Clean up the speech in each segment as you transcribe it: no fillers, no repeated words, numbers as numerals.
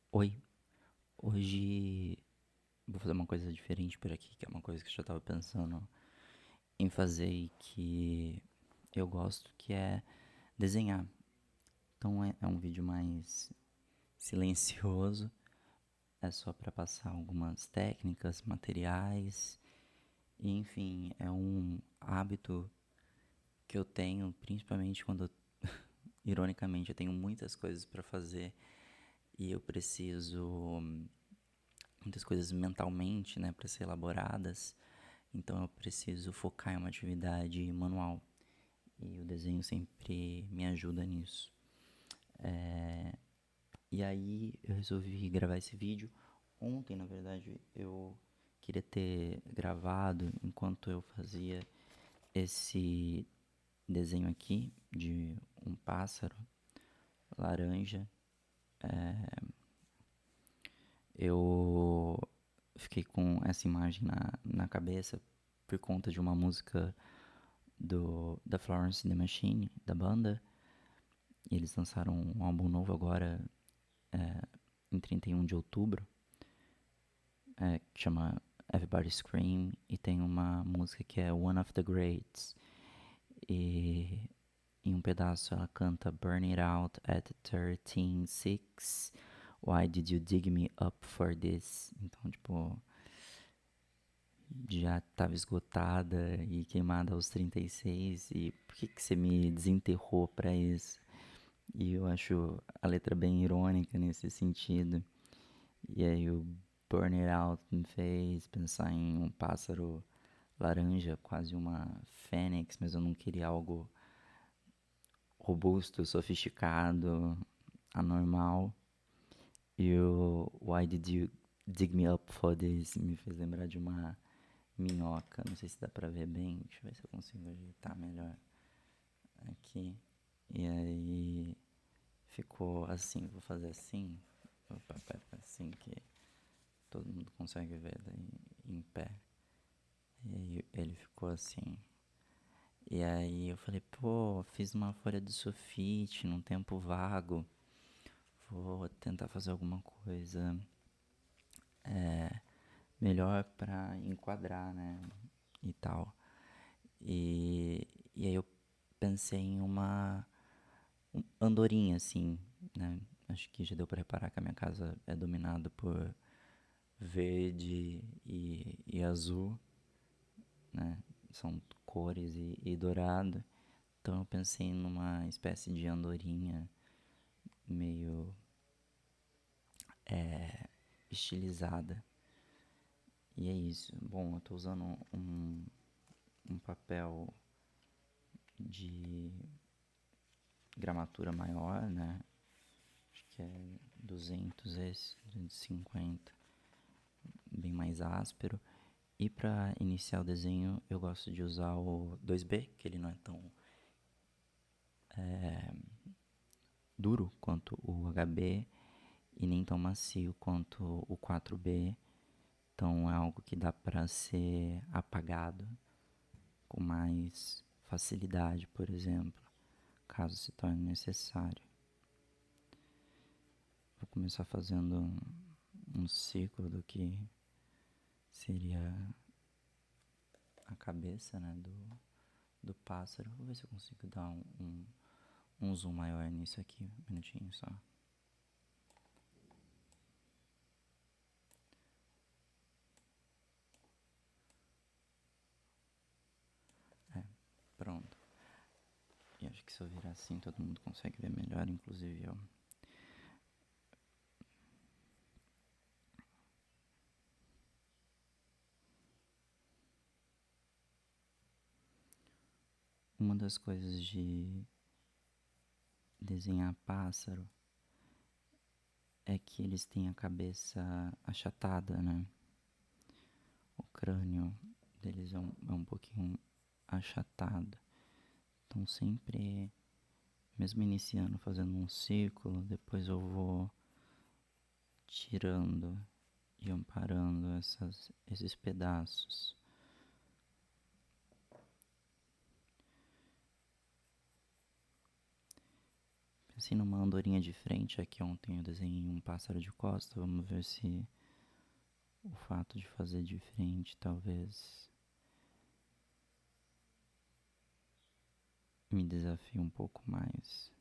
Oi, hoje vou fazer uma coisa diferente por aqui, que é uma coisa que eu já tava pensando em fazer e que eu gosto, que é desenhar. Então é um vídeo mais silencioso, é só pra passar algumas técnicas, materiais, e enfim, é um hábito que eu tenho, principalmente quando, ironicamente, eu tenho muitas coisas pra fazer e eu preciso muitas coisas mentalmente, né, para ser elaboradas. Então eu preciso focar em uma atividade manual e o desenho sempre me ajuda nisso. E aí eu resolvi gravar esse vídeo. Ontem, na verdade, eu queria ter gravado enquanto eu fazia esse desenho aqui de um pássaro laranja. Eu fiquei com essa imagem na cabeça por conta de uma música da Florence and the Machine, da banda. E eles lançaram um álbum novo agora, em 31 de outubro, que chama Everybody Scream, e tem uma música que é One of the Greats. E em um pedaço ela canta Burn It Out at 13:06. Why did you dig me up for this? Então, tipo, já estava esgotada e queimada aos 36 e por que que você me desenterrou pra isso? E eu acho a letra bem irônica nesse sentido. E aí o Burn It Out me fez pensar em um pássaro laranja, quase uma fênix, mas eu não queria algo robusto, sofisticado, anormal. E o Why Did You Dig Me Up For This me fez lembrar de uma minhoca. Não sei se dá pra ver bem. Deixa eu ver se eu consigo ajeitar melhor aqui. E aí ficou assim, vou fazer assim. Opa, pera, assim que todo mundo consegue ver daí em pé. E aí ele ficou assim. E aí eu falei, pô, fiz uma folha de sulfite num tempo vago. Vou tentar fazer alguma coisa melhor pra enquadrar, né? E tal. E aí eu pensei em uma andorinha, assim, né? Acho que já deu pra reparar que a minha casa é dominada por verde e azul, né? São cores e dourado. Então eu pensei numa espécie de andorinha meio estilizada. E é isso. Bom, eu tô usando um papel de gramatura maior, né? Acho que é 200 esse, 250, bem mais áspero. E para iniciar o desenho, eu gosto de usar o 2B, que ele não é tão duro quanto o HB e nem tão macio quanto o 4B. Então é algo que dá para ser apagado com mais facilidade, por exemplo, caso se torne necessário. Vou começar fazendo um ciclo do que seria a cabeça, né, do pássaro. Vou ver se eu consigo dar um zoom maior nisso aqui. Um minutinho só. É, pronto. E acho que se eu virar assim todo mundo consegue ver melhor, inclusive eu. Uma das coisas de desenhar pássaro é que eles têm a cabeça achatada, né? O crânio deles é um pouquinho achatado. Então sempre, mesmo iniciando fazendo um círculo, depois eu vou tirando e amparando esses pedaços. assim, numa andorinha de frente. Aqui ontem eu desenhei um pássaro de costa. Vamos ver se o fato de fazer de frente talvez me desafie um pouco mais.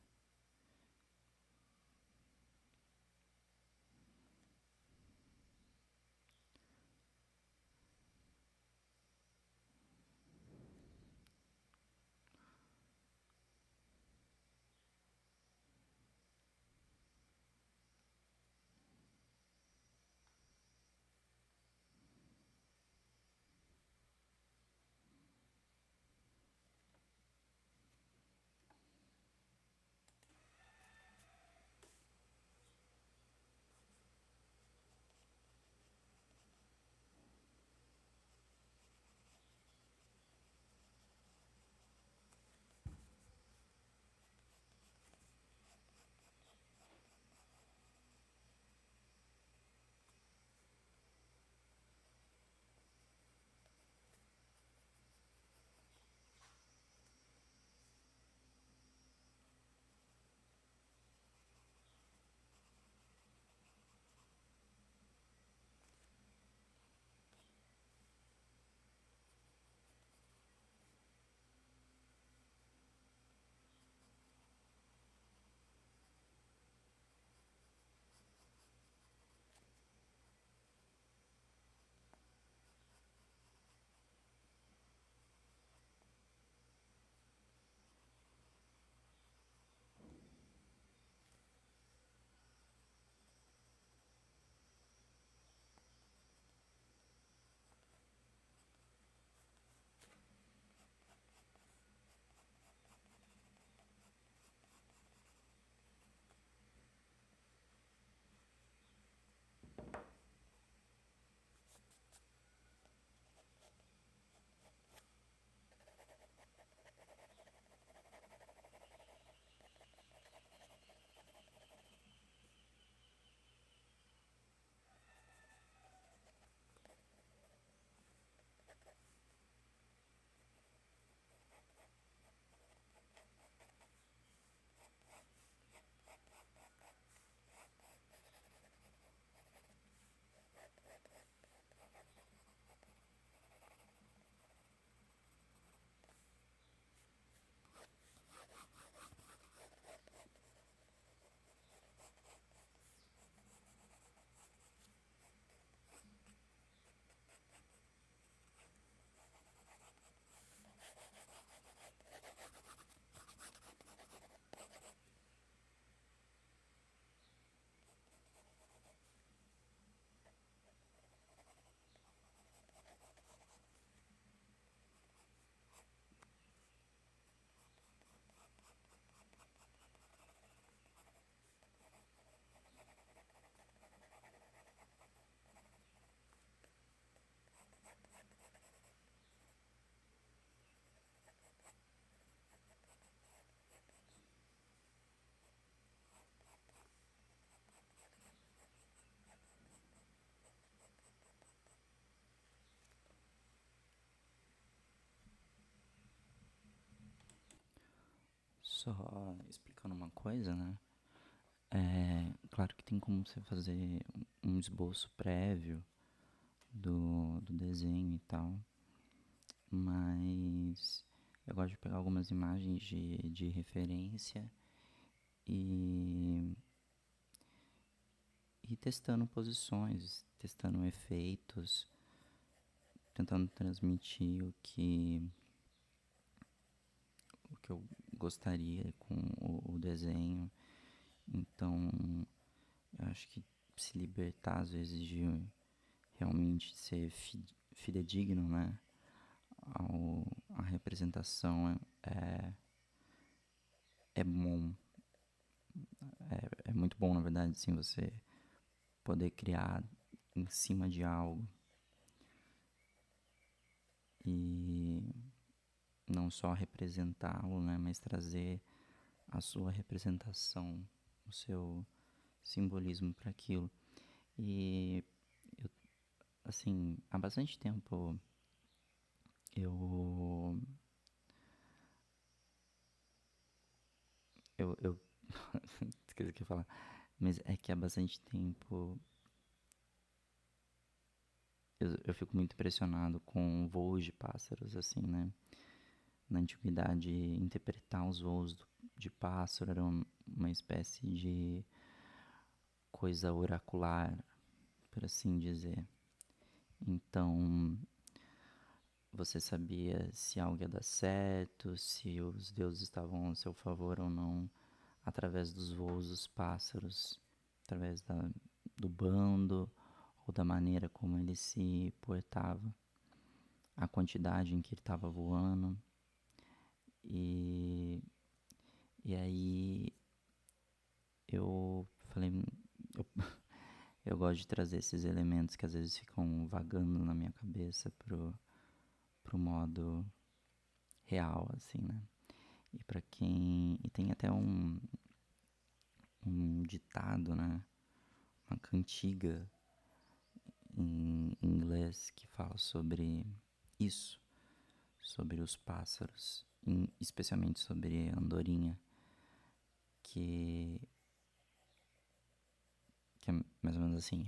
Só explicando uma coisa, né? Claro que tem como você fazer um esboço prévio do desenho e tal, mas eu gosto de pegar algumas imagens de referência e ir testando posições, testando efeitos, tentando transmitir o que eu gostaria com o desenho. Então, eu acho que se libertar às vezes de realmente ser fidedigno, né, a representação é bom. É muito bom, na verdade, sim, você poder criar em cima de algo e não só representá-lo, né, mas trazer a sua representação, o seu simbolismo para aquilo. E eu, assim, há bastante tempo eu Esqueci o que eu ia falar. Mas é que há bastante tempo eu fico muito impressionado com voos de pássaros, assim, né? Na antiguidade, interpretar os voos de pássaro era uma espécie de coisa oracular, por assim dizer. Então, você sabia se algo ia dar certo, se os deuses estavam a seu favor ou não, através dos voos dos pássaros, através do bando ou da maneira como ele se portava, a quantidade em que ele estava voando. E, e aí eu falei, eu, eu gosto de trazer esses elementos que às vezes ficam vagando na minha cabeça pro modo real, assim, né? E para quem. E tem até um ditado, né? Uma cantiga em inglês que fala sobre isso, sobre os pássaros, especialmente sobre a andorinha, que, que é mais ou menos assim: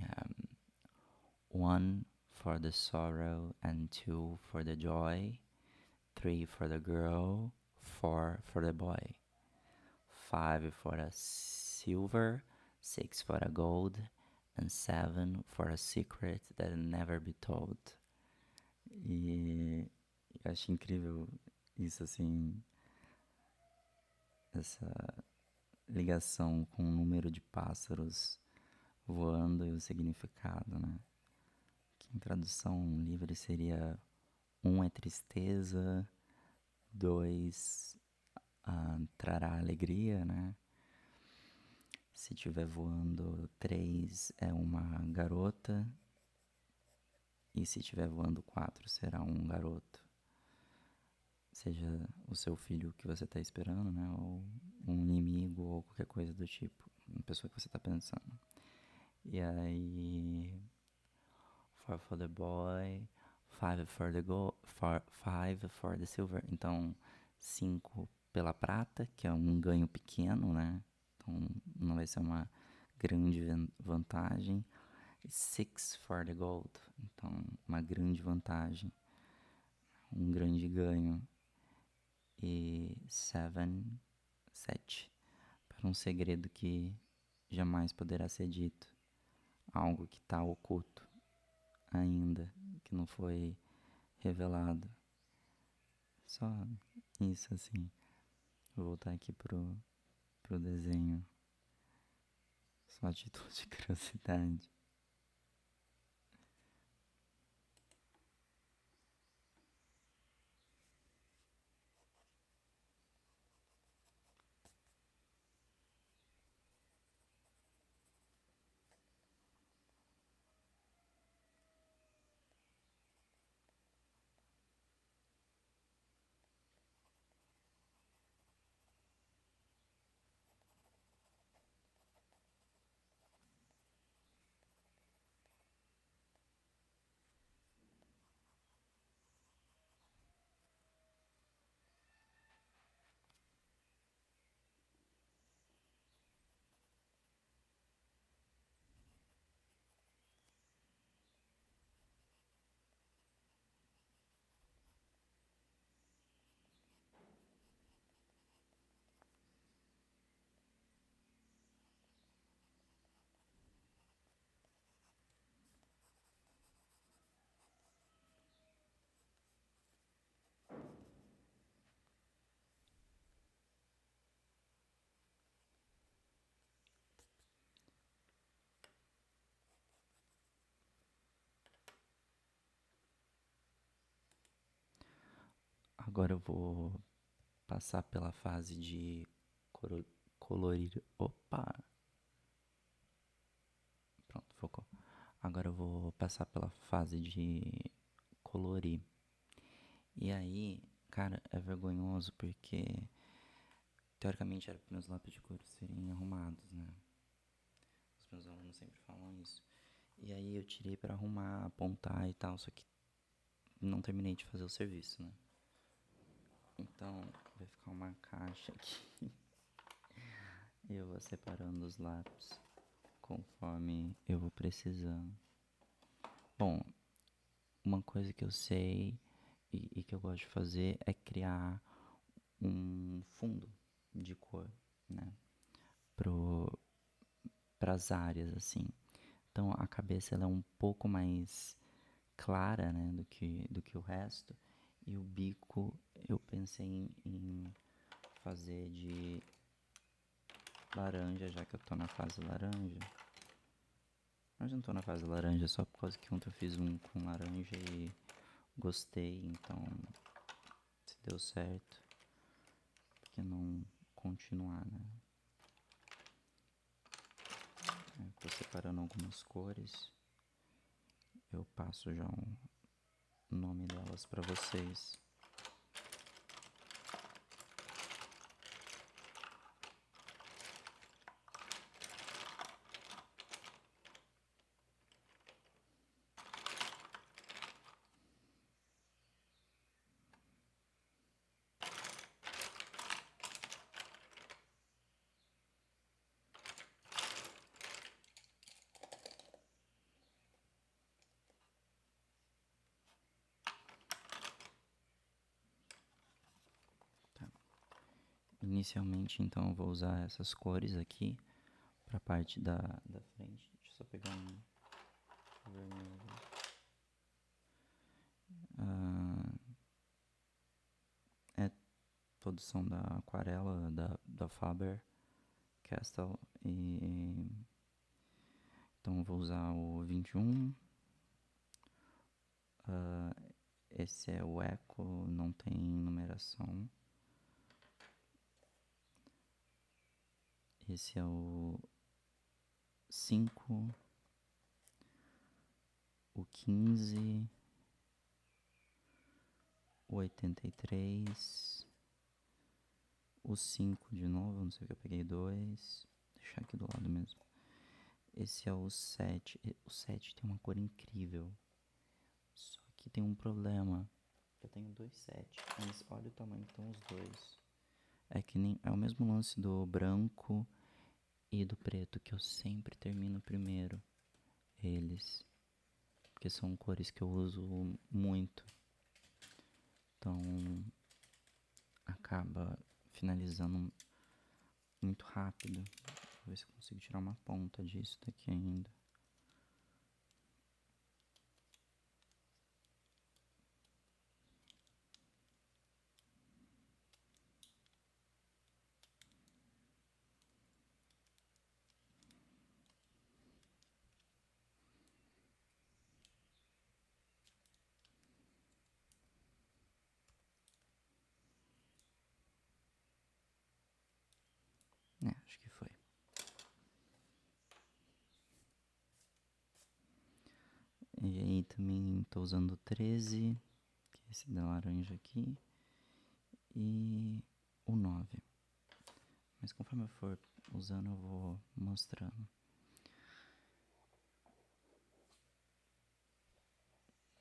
one for the sorrow and two for the joy, three for the girl, four for the boy, five for a silver, six for a gold, and seven for a secret that'll never be told. E eu acho incrível isso, assim, essa ligação com o número de pássaros voando e o significado, né? Que em tradução livre seria: um é tristeza, dois trará alegria, né? Se tiver voando, três é uma garota, e se tiver voando, quatro será um garoto. Seja o seu filho que você está esperando, né? Ou um inimigo, ou qualquer coisa do tipo. Uma pessoa que você está pensando. E aí. Four for the boy, five for the gold, five for the silver. Então, cinco pela prata, que é um ganho pequeno, né? Então, não vai ser uma grande vantagem. Six for the gold. Então, uma grande vantagem. Um grande ganho. E seven, sete, para um segredo que jamais poderá ser dito. Algo que está oculto ainda, que não foi revelado. Só isso, assim. Vou voltar aqui pro desenho. Só a título de curiosidade. Agora eu vou passar pela fase de colorir. Opa! Pronto, focou. Agora eu vou passar pela fase de colorir. E aí, cara, é vergonhoso porque teoricamente era para meus lápis de cor serem arrumados, né? Os meus alunos sempre falam isso. E aí eu tirei pra arrumar, apontar e tal, só que não terminei de fazer o serviço, né? Então vai ficar uma caixa aqui. eu vou separando os lápis conforme eu vou precisando. Bom, uma coisa que eu sei e que eu gosto de fazer é criar um fundo de cor, né? Para as áreas, assim. Então a cabeça ela é um pouco mais clara, né, do que o resto. E o bico eu pensei em fazer de laranja, já que eu tô na fase laranja. Mas não tô na fase laranja só por causa que ontem eu fiz um com laranja e gostei, então se deu certo, por que não continuar, né? Eu tô separando algumas cores, eu passo já o nome delas pra vocês. Tá. Inicialmente, então, eu vou usar essas cores aqui pra parte da frente. Deixa eu só pegar um vermelho. É produção da aquarela da Faber-Castell. Então eu vou usar o 21. Esse é o Eco, não tem numeração. Esse é o 5, o 15, o 83, o 5 de novo, não sei o que eu peguei 2. Deixar aqui do lado mesmo. Esse é o 7. O 7 tem uma cor incrível. Só que tem um problema. Eu tenho dois 7, mas olha o tamanho que estão os dois. É que nem é o mesmo lance do branco e do preto, que eu sempre termino primeiro eles, porque são cores que eu uso muito. Então acaba finalizando muito rápido. Vou ver se eu consigo tirar uma ponta disso daqui ainda. Acho que foi. E aí também tô usando o 13, que é esse da laranja aqui, e o 9. Mas conforme eu for usando eu vou mostrando.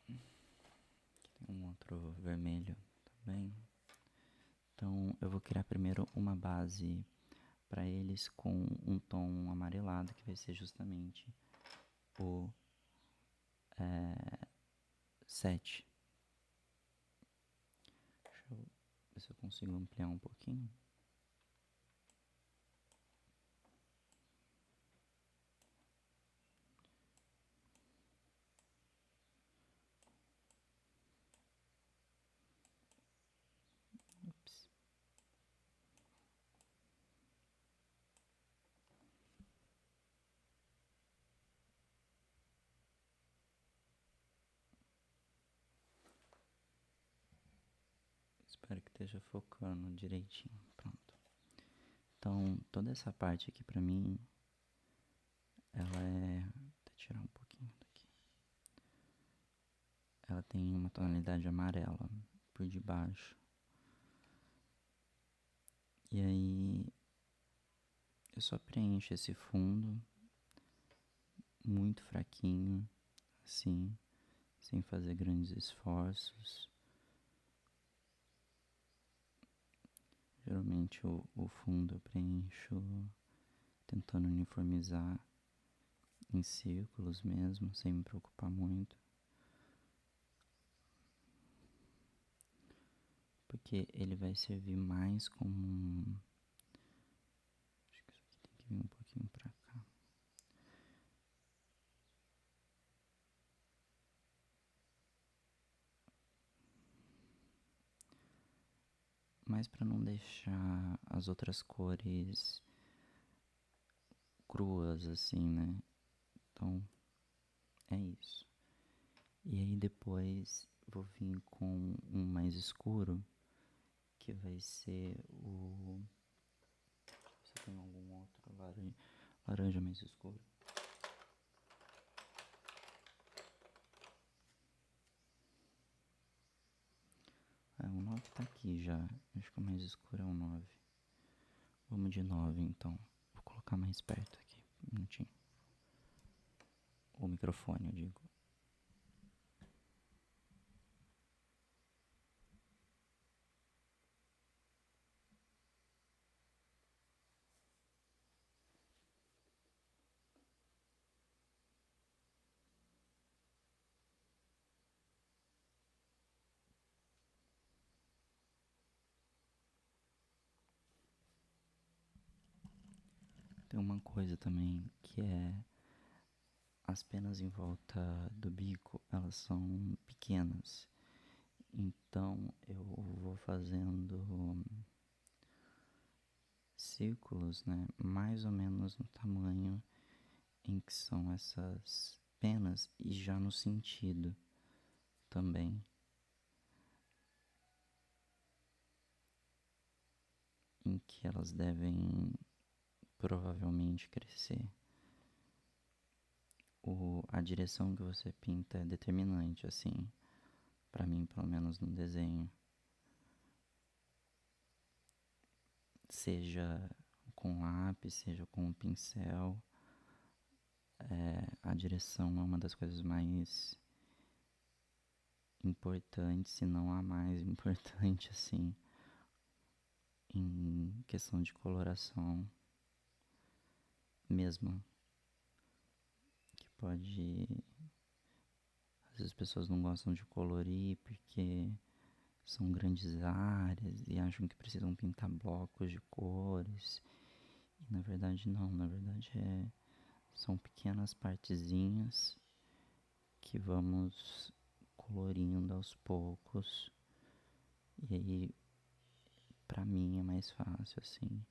Aqui tem um outro vermelho também. Então eu vou criar primeiro uma base para eles com um tom amarelado, que vai ser justamente o 7. Deixa eu ver se eu consigo ampliar um pouquinho. Ups. Espero que esteja focando direitinho. Pronto. Então, toda essa parte aqui pra mim, ela é... Vou tirar um pouquinho daqui. Ela tem uma tonalidade amarela por debaixo. E aí, eu só preencho esse fundo muito fraquinho, assim, sem fazer grandes esforços. Geralmente o fundo eu preencho tentando uniformizar em círculos mesmo, sem me preocupar muito. Porque ele vai servir mais como acho que isso aqui tem que vir um pouquinho pra cá. Mas pra não deixar as outras cores cruas, assim, né? Então, é isso. E aí depois vou vir com um mais escuro, que vai ser o... Se tem algum outro laranja mais escuro. O 9 tá aqui já. Acho que o mais escuro é o 9. Vamos de 9 então. Vou colocar mais perto aqui. Um minutinho. O microfone, eu digo. Tem uma coisa também que é as penas em volta do bico, elas são pequenas. Então eu vou fazendo círculos, né, mais ou menos no tamanho em que são essas penas e já no sentido também em que elas devem provavelmente crescer. A direção que você pinta é determinante, assim, pra mim, pelo menos no desenho. Seja com lápis, seja com um pincel, a direção é uma das coisas mais importantes, se não a mais importante, assim, em questão de coloração mesmo, que pode... Às vezes as pessoas não gostam de colorir porque são grandes áreas e acham que precisam pintar blocos de cores. E na verdade não, na verdade são pequenas partezinhas que vamos colorindo aos poucos. E aí, pra mim é mais fácil assim,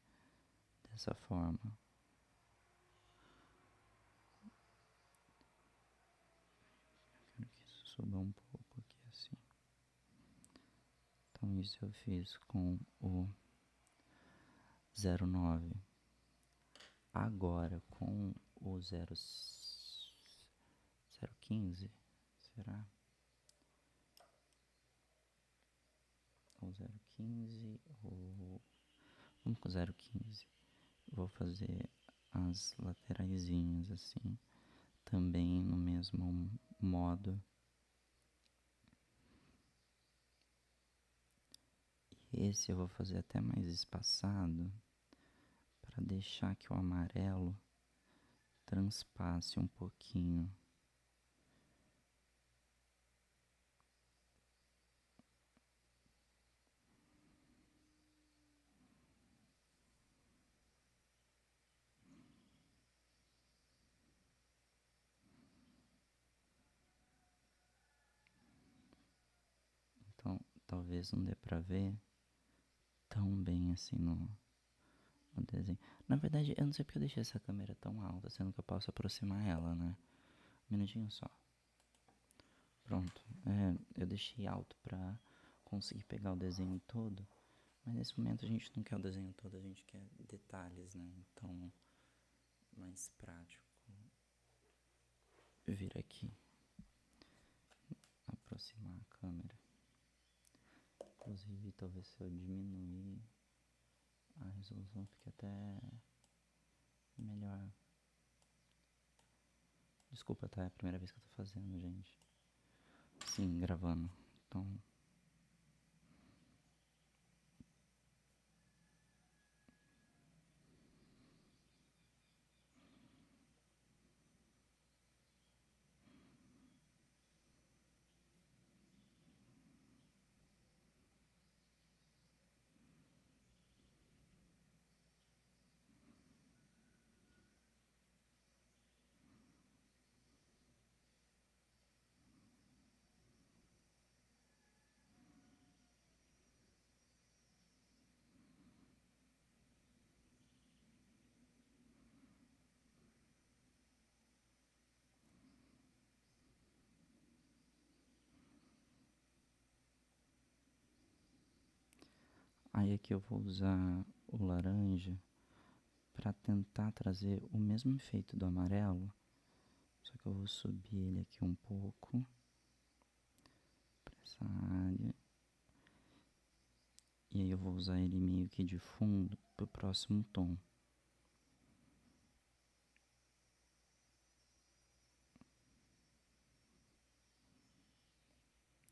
dessa forma. Eu quero que isso suba um pouco aqui assim. Então isso eu fiz com o 09. Agora com o 015, será? Ou 015 ou... Vamos com 015. Vou fazer as lateraisinhas assim, também no mesmo modo. E esse eu vou fazer até mais espaçado, para deixar que o amarelo transpasse um pouquinho. Então, talvez não dê pra ver tão bem assim no desenho. Na verdade, eu não sei porque eu deixei essa câmera tão alta, sendo que eu posso aproximar ela, né? Um minutinho só. Pronto. Eu deixei alto pra conseguir pegar o desenho todo. Mas nesse momento a gente não quer o desenho todo, a gente quer detalhes, né? Então, mais prático vir aqui, aproximar a câmera. Inclusive, talvez se eu diminuir a resolução fique até melhor. Desculpa, tá? É a primeira vez que eu tô fazendo, gente. Sim, gravando. Então... Aí aqui eu vou usar o laranja para tentar trazer o mesmo efeito do amarelo, só que eu vou subir ele aqui um pouco para essa área. E aí eu vou usar ele meio que de fundo pro próximo tom.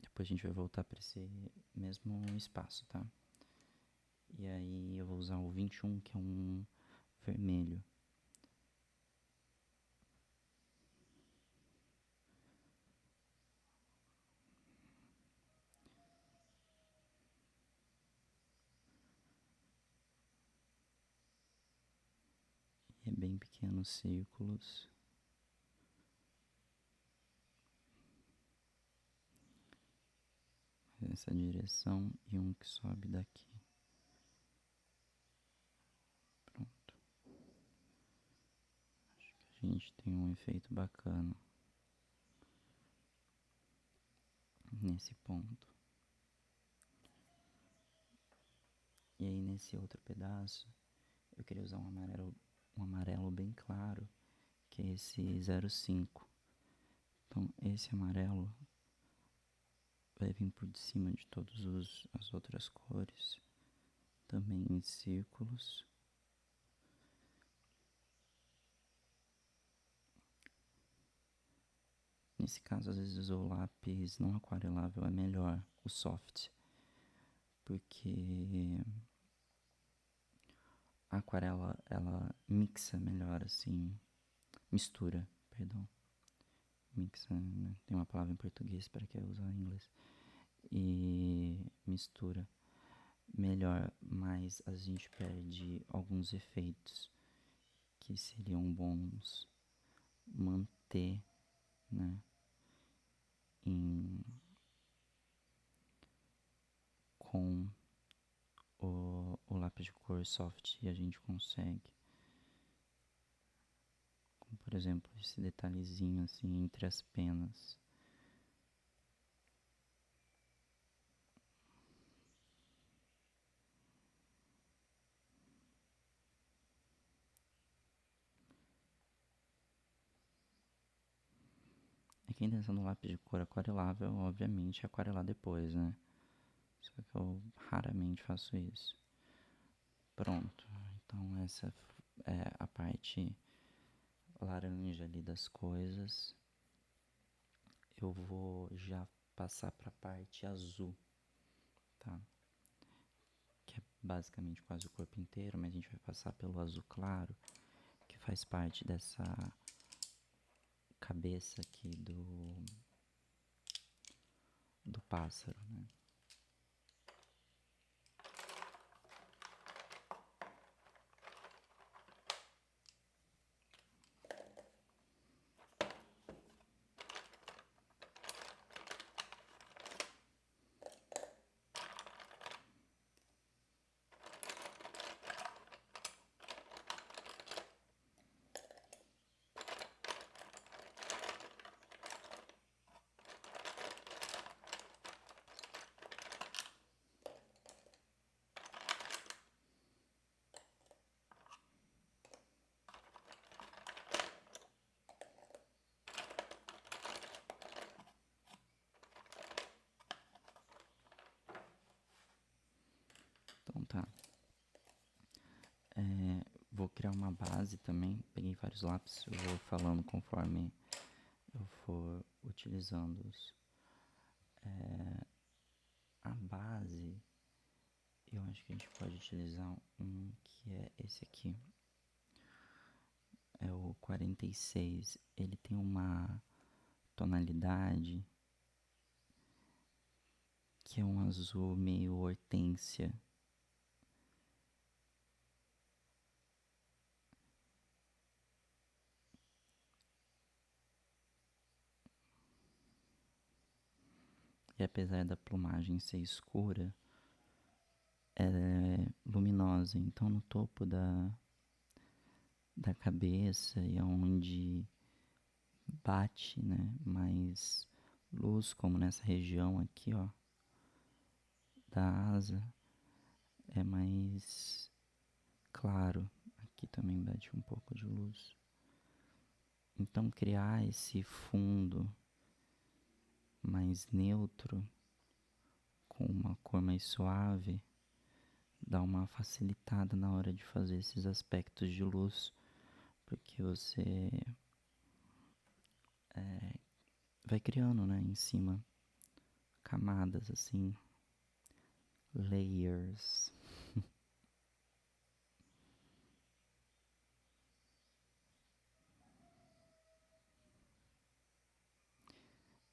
Depois a gente vai voltar para esse mesmo espaço, tá? E aí eu vou usar o 21, que é um vermelho. E é bem pequenos círculos. Nessa direção e um que sobe daqui. Pronto. Acho que a gente tem um efeito bacana nesse ponto. E aí nesse outro pedaço eu queria usar um amarelo bem claro, que é esse 05. Então esse amarelo vai vir por cima de todas as outras cores, também em círculos. Nesse caso, às vezes o lápis não aquarelável é melhor, o soft, porque a aquarela ela mixa melhor, assim, mistura, perdão. Mixa, né? Tem uma palavra em português para que eu usar em inglês. E mistura melhor, mas a gente perde alguns efeitos que seriam bons manter, né, em, com o lápis de cor soft, e a gente consegue. Como, por exemplo, esse detalhezinho assim entre as penas. É que a intenção do lápis de cor aquarelável, obviamente, é aquarelar depois, né? Só que eu raramente faço isso. Pronto. Então essa é a parte laranja ali das coisas. Eu vou já passar para a parte azul, tá? Que é basicamente quase o corpo inteiro, mas a gente vai passar pelo azul claro, que faz parte dessa cabeça aqui do pássaro, né? Então tá. Vou criar uma base também. Peguei vários lápis, eu vou falando conforme eu for utilizando-os. A base, eu acho que a gente pode utilizar um que é esse aqui. É o 46. Ele tem uma tonalidade que é um azul meio hortênsia. E apesar da plumagem ser escura, ela é luminosa. Então no topo da cabeça e onde bate, né, mais luz, como nessa região aqui, ó, da asa, é mais claro. Aqui também bate um pouco de luz. Então criar esse fundo mais neutro, com uma cor mais suave, dá uma facilitada na hora de fazer esses aspectos de luz, porque você vai criando, né, em cima camadas assim, layers.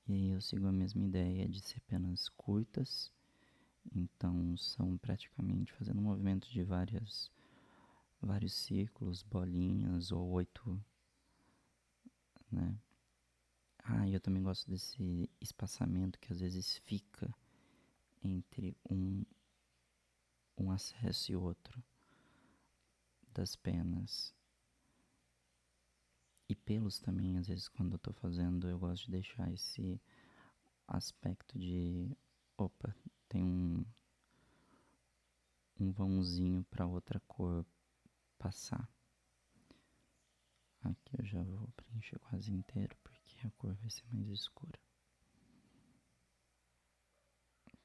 E aí eu sigo a mesma ideia de ser penas curtas, então são praticamente fazendo movimentos de vários círculos, bolinhas ou 8, né? Ah, e eu também gosto desse espaçamento que às vezes fica entre um acesso e outro das penas. E pelos também, às vezes quando eu tô fazendo, eu gosto de deixar esse aspecto de, opa, tem um vãozinho para outra cor passar. Aqui eu já vou preencher quase inteiro, porque a cor vai ser mais escura.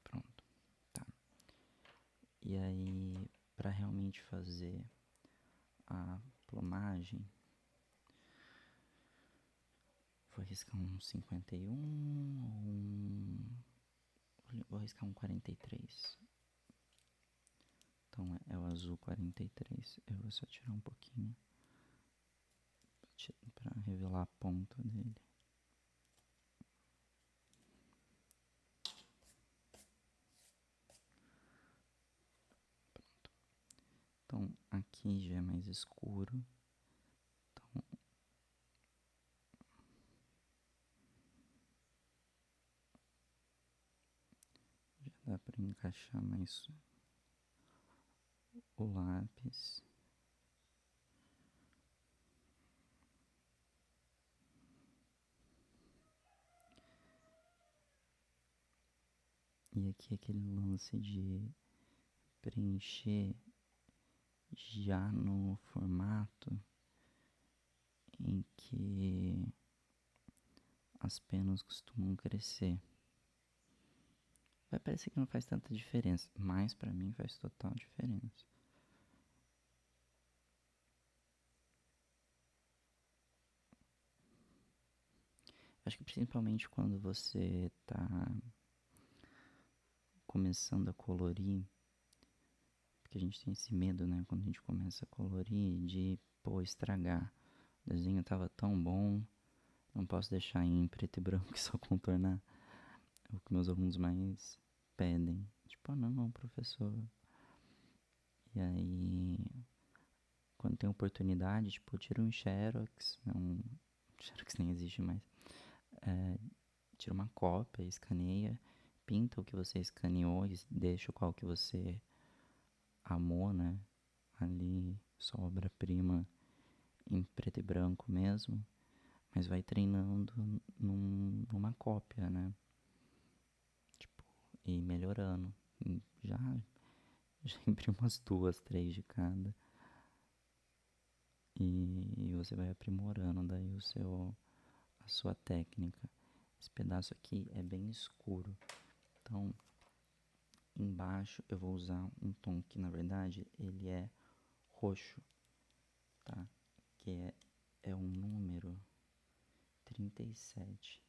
Pronto, tá. E aí, para realmente fazer a plumagem, vou arriscar um 51 ou vou arriscar um 43. Então é o azul 43. Eu vou só tirar um pouquinho para revelar a ponta dele. Então aqui já é mais escuro. Então já dá para encaixar mais o lápis. E aqui aquele lance de preencher já no formato em que as penas costumam crescer. Vai parecer que não faz tanta diferença, mas pra mim faz total diferença. Acho que principalmente quando você tá começando a colorir, porque a gente tem esse medo, né, quando a gente começa a colorir, de, pô, estragar. O desenho tava tão bom, não posso deixar em preto e branco e só contornar. É o que meus alunos mais pedem. Tipo, ah, não, professor. E aí, quando tem oportunidade, tipo, tira um Xerox, não, Xerox nem existe mais. Tira uma cópia, escaneia, pinta o que você escaneou e deixa qual que você amou, né? Ali, sua obra-prima em preto e branco mesmo, mas vai treinando numa cópia, né? Tipo, e melhorando. Já, já imprimo umas duas, três de cada. E você vai aprimorando daí a sua técnica. Esse pedaço aqui é bem escuro, então embaixo eu vou usar um tom que na verdade ele é roxo, tá? Que é um número 37.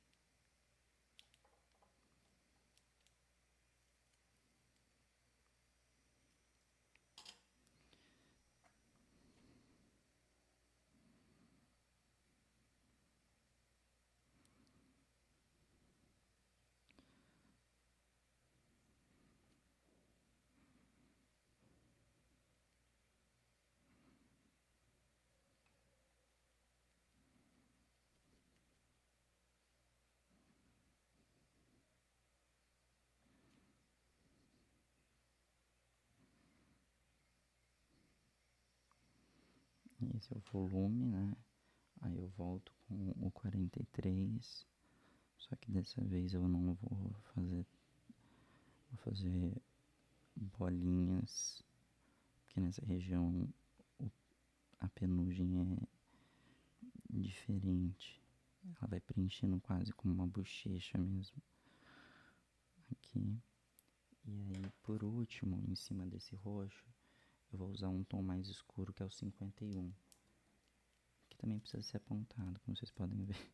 Esse é o volume, né? Aí eu volto com o 43. Só que dessa vez eu não vou fazer. Vou fazer bolinhas porque nessa região a penugem é diferente. Ela vai preenchendo quase como uma bochecha mesmo. Aqui. E aí, por último, em cima desse roxo, eu vou usar um tom mais escuro, que é o 51. Que também precisa ser apontado, como vocês podem ver.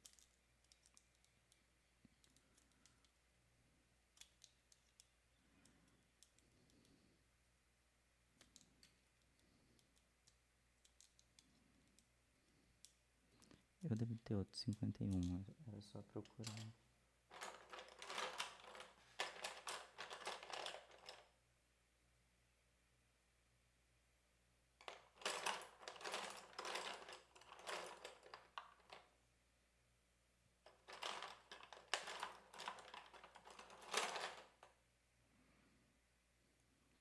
Eu devo ter outro 51, era só procurar.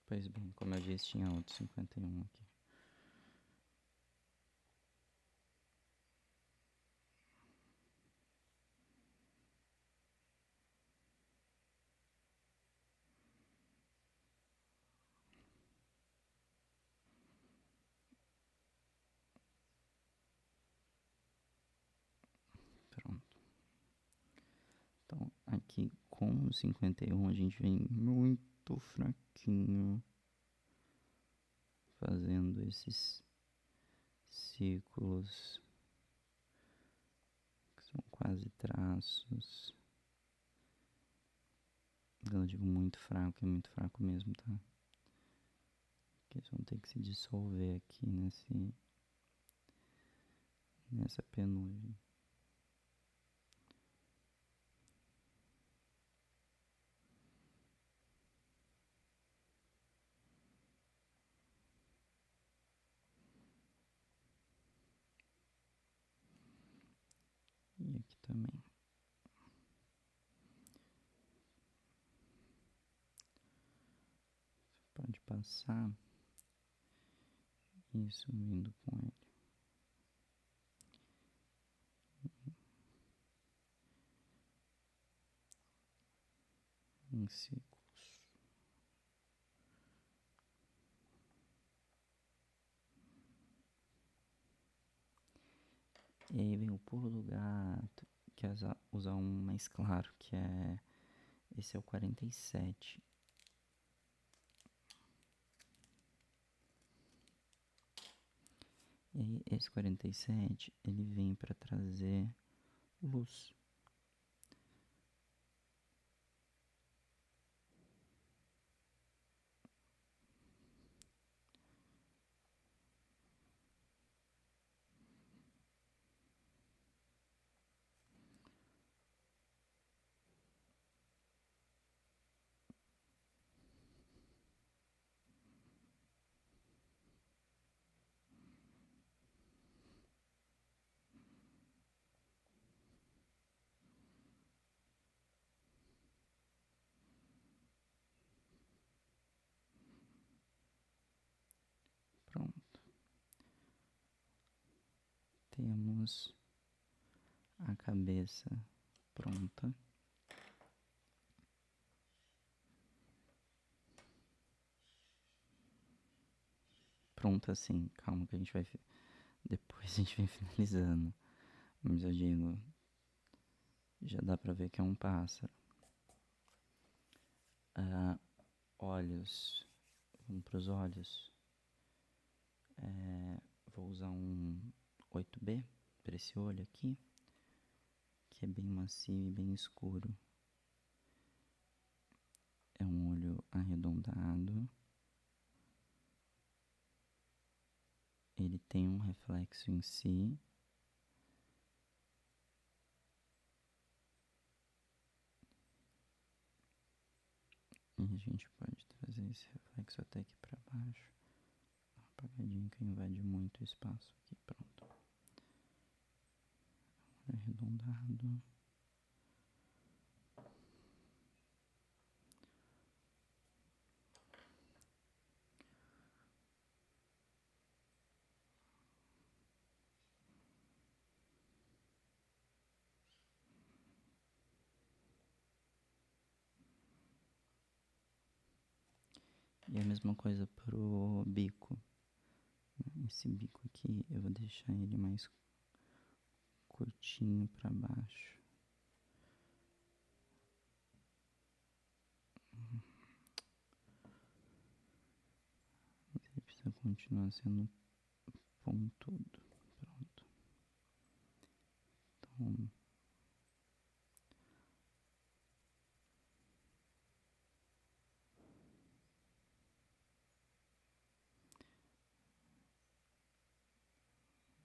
Pois bem, como eu disse, tinha outro 51 aqui. Pronto. Então, aqui com o 51 a gente vem muito fraquinho, fazendo esses círculos que são quase traços. Quando eu digo muito fraco, é muito fraco mesmo, tá? Porque eles vão ter que se dissolver aqui nessa penugem. E aqui também. Você pode passar isso vindo com ele. Em círculos. E aí vem o pulo do gato, que é usar um mais claro, que é... Esse é o 47. E aí esse 47, ele vem para trazer luz. Pronto. Temos a cabeça pronta. Pronta assim, calma que a gente vai... Depois a gente vem finalizando. Mas eu digo, já dá pra ver que é um pássaro. Olhos. Vamos pros olhos. Vou usar um 8B para esse olho aqui, que é bem macio e bem escuro. É um olho arredondado. Ele tem um reflexo em si. E a gente pode trazer esse reflexo até aqui para baixo. Apagadinho que invade muito o espaço aqui. Pronto. Olho arredondado. E a mesma coisa pro bico. Esse bico aqui eu vou deixar ele mais curtinho pra baixo. Ele precisa continuar sendo pontudo. Pronto.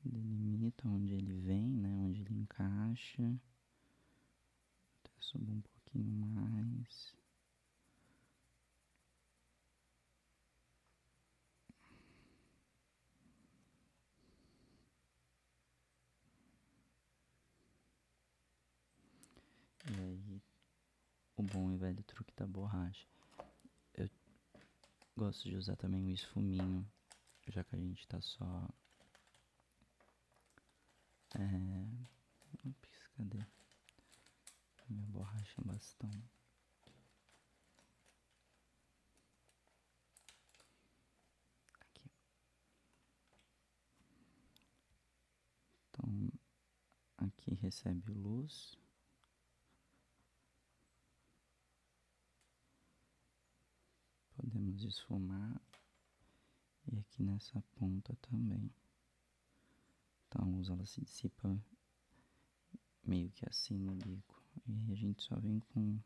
Então, delimita onde ele vem, né? Onde ele encaixa. Até subo um pouquinho mais. E aí, o bom e velho truque da borracha. Eu gosto de usar também o esfuminho, já que a gente tá só... Ups, cadê? Minha borracha bastão. Aqui. Então, aqui recebe luz. Podemos esfumar. E aqui nessa ponta também. Então a luz ela se dissipa meio que assim no bico. E aí a gente só vem com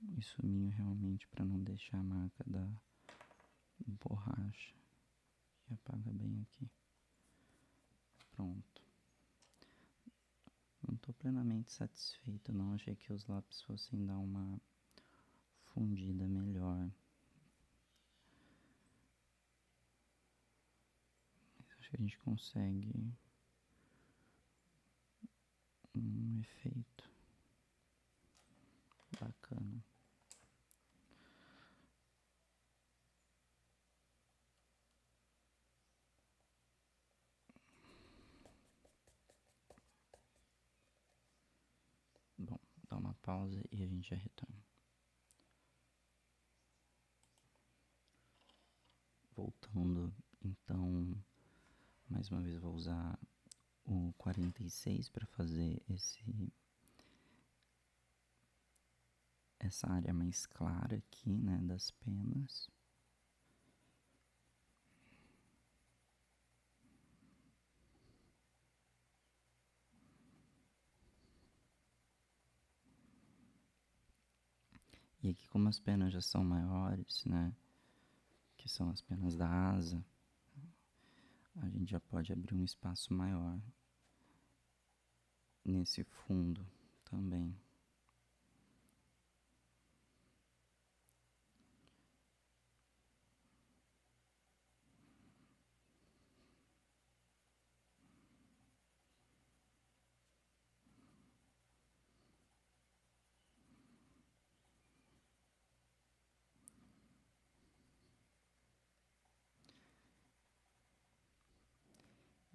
o esfuminho realmente para não deixar a marca da borracha. E apaga bem aqui. Pronto. Não estou plenamente satisfeito não. Achei que os lápis fossem dar uma fundida melhor. Mas acho que a gente consegue um efeito bacana. Bom, dá uma pausa e a gente já retorna. Voltando, então, mais uma vez eu vou usar o 46 para fazer essa área mais clara aqui, né, das penas. E aqui, como as penas já são maiores, né, que são as penas da asa, a gente já pode abrir um espaço maior nesse fundo também.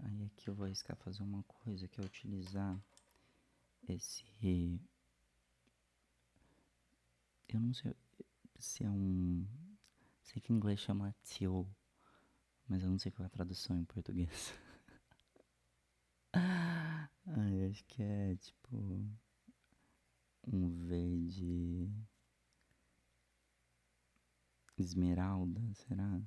Aí aqui eu vou arriscar fazer uma coisa, que é utilizar esse... Eu não sei se é um... Sei que em inglês chama teal, mas eu não sei qual é a tradução em português. Ai, acho que é tipo um verde esmeralda, será?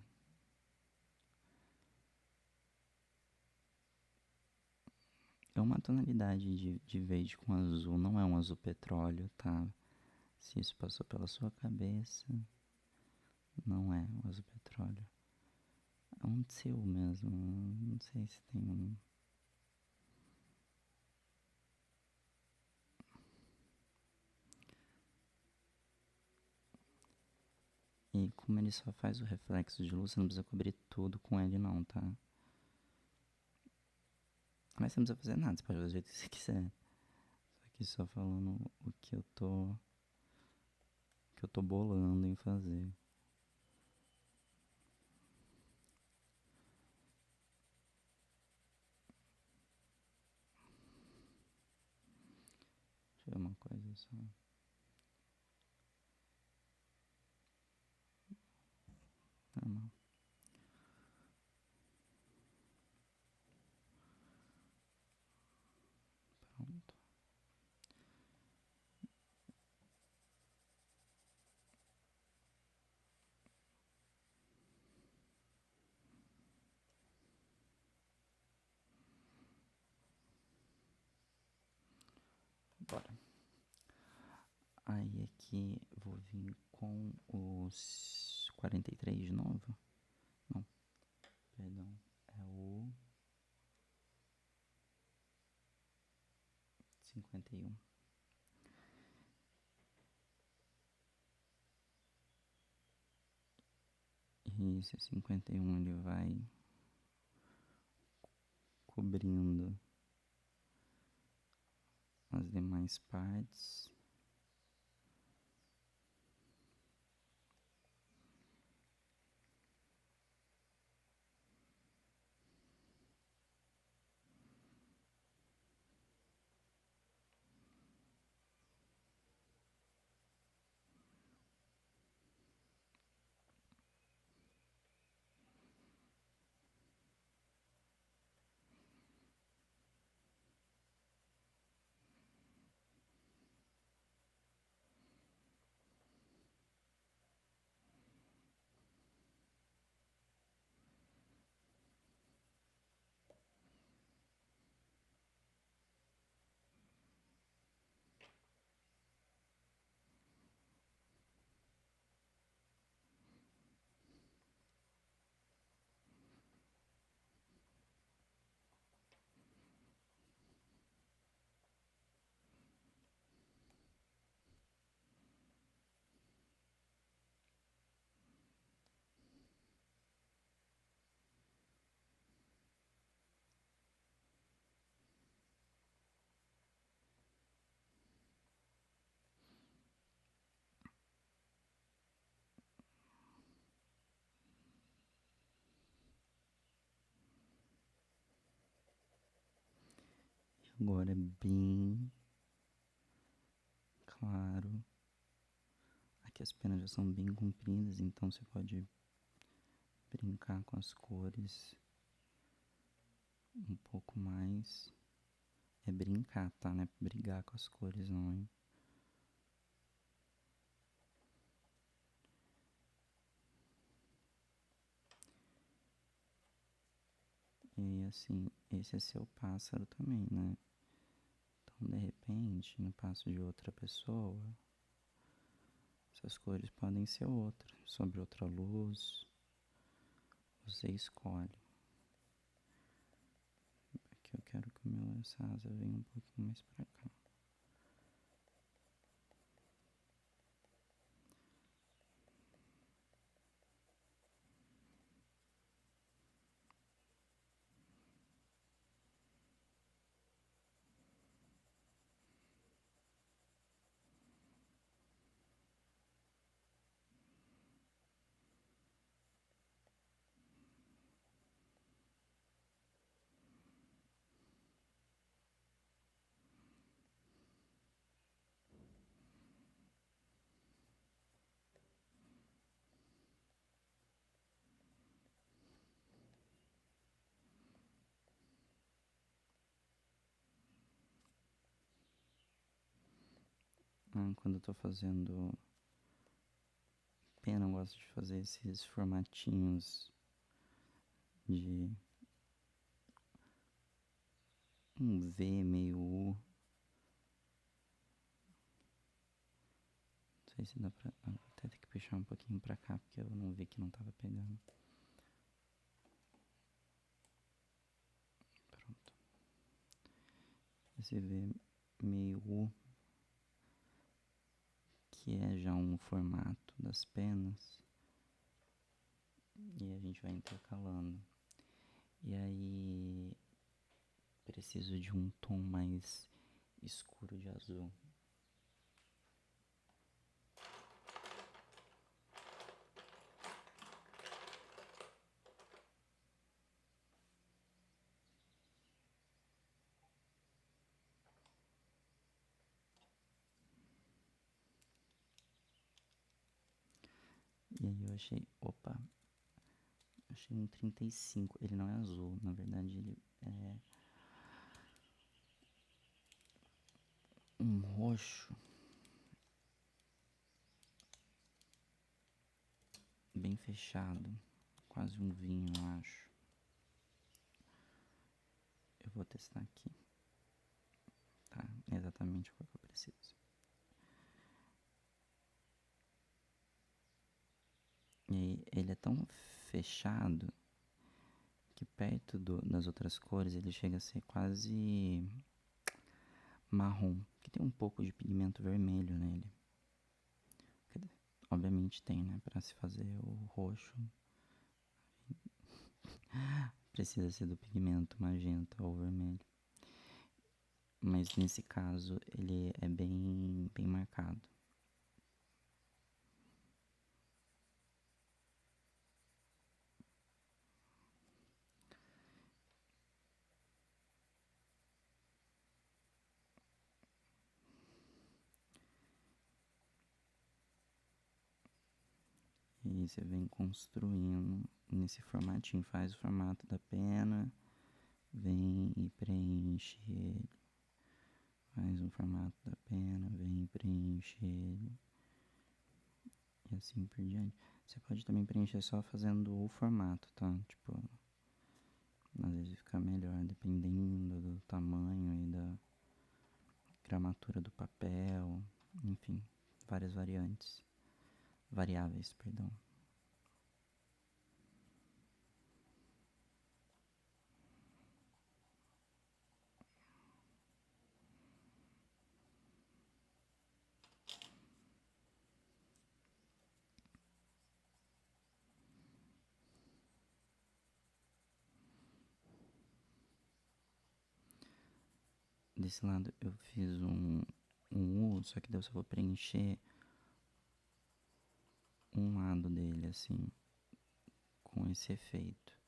É uma tonalidade de verde com azul, não é um azul petróleo, tá? Se isso passou pela sua cabeça, não é um azul petróleo. É um teal mesmo, não sei se tem um... E como ele só faz o reflexo de luz, você não precisa cobrir tudo com ele não, tá? Mas você não precisa fazer nada, você pode fazer do jeito que você quiser. Só aqui só falando o que eu tô bolando em fazer. Deixa eu ver uma coisa só. normal. Pronto. Bora. Aí aqui vou vir com os 43 de novo. Não, perdão. É o 51. E esse 51 ele vai cobrindo as demais partes. Agora é bem claro. Aqui as penas já são bem compridas, então você pode brincar com as cores um pouco mais. É brincar, tá? Não é brigar com as cores, não, hein? E assim, esse é seu pássaro também, né? Então, de repente, no passo de outra pessoa, essas cores podem ser outras, sobre outra luz. Você escolhe. Aqui eu quero que essa asa venha um pouquinho mais pra cá. Quando eu tô fazendo pena, eu gosto de fazer esses formatinhos de um V meio U. Não sei se dá pra. Vou até ter que puxar um pouquinho pra cá, porque eu não vi que não tava pegando. Pronto. Esse V meio U, que é já um formato das penas. E a gente vai intercalando. E aí preciso de um tom mais escuro de azul. E aí eu achei, opa, Achei um 35. Ele não é azul, na verdade ele é um roxo bem fechado, quase um vinho, eu acho. Eu vou testar aqui, tá? É exatamente o que eu preciso. E aí, ele é tão fechado que perto das outras cores ele chega a ser quase marrom, que tem um pouco de pigmento vermelho nele. Obviamente tem, né? Pra se fazer o roxo, precisa ser do pigmento magenta ou vermelho. Mas nesse caso ele é bem marcado. E aí você vem construindo nesse formatinho, faz o formato da pena, vem e preenche ele. Faz um formato da pena, vem e preenche ele. E assim por diante. Você pode também preencher só fazendo o formato, tá? Tipo, às vezes fica melhor dependendo do tamanho e da gramatura do papel. Enfim, várias variantes. Variáveis, perdão. Desse lado eu fiz um U, só que daí eu só vou preencher um lado dele, assim, com esse efeito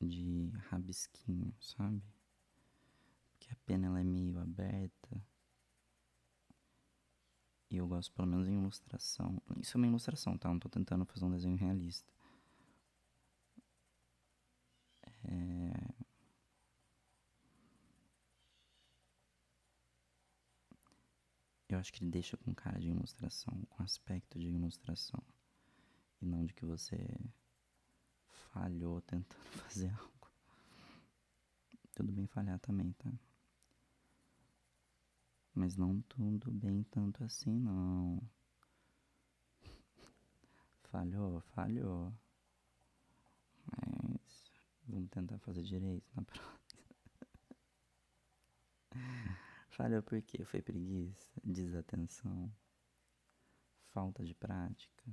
de rabisquinho, sabe? Que a pena ela é meio aberta. E eu gosto, pelo menos em ilustração. Isso é uma ilustração, tá? Não tô tentando fazer um desenho realista. Eu acho que ele deixa com cara de ilustração, com aspecto de ilustração. E não de que você falhou tentando fazer algo. Tudo bem falhar também, tá? Mas não tudo bem tanto assim, não. Falhou, falhou. Mas vamos tentar fazer direito na próxima. Falhou por quê? Foi preguiça, desatenção, falta de prática.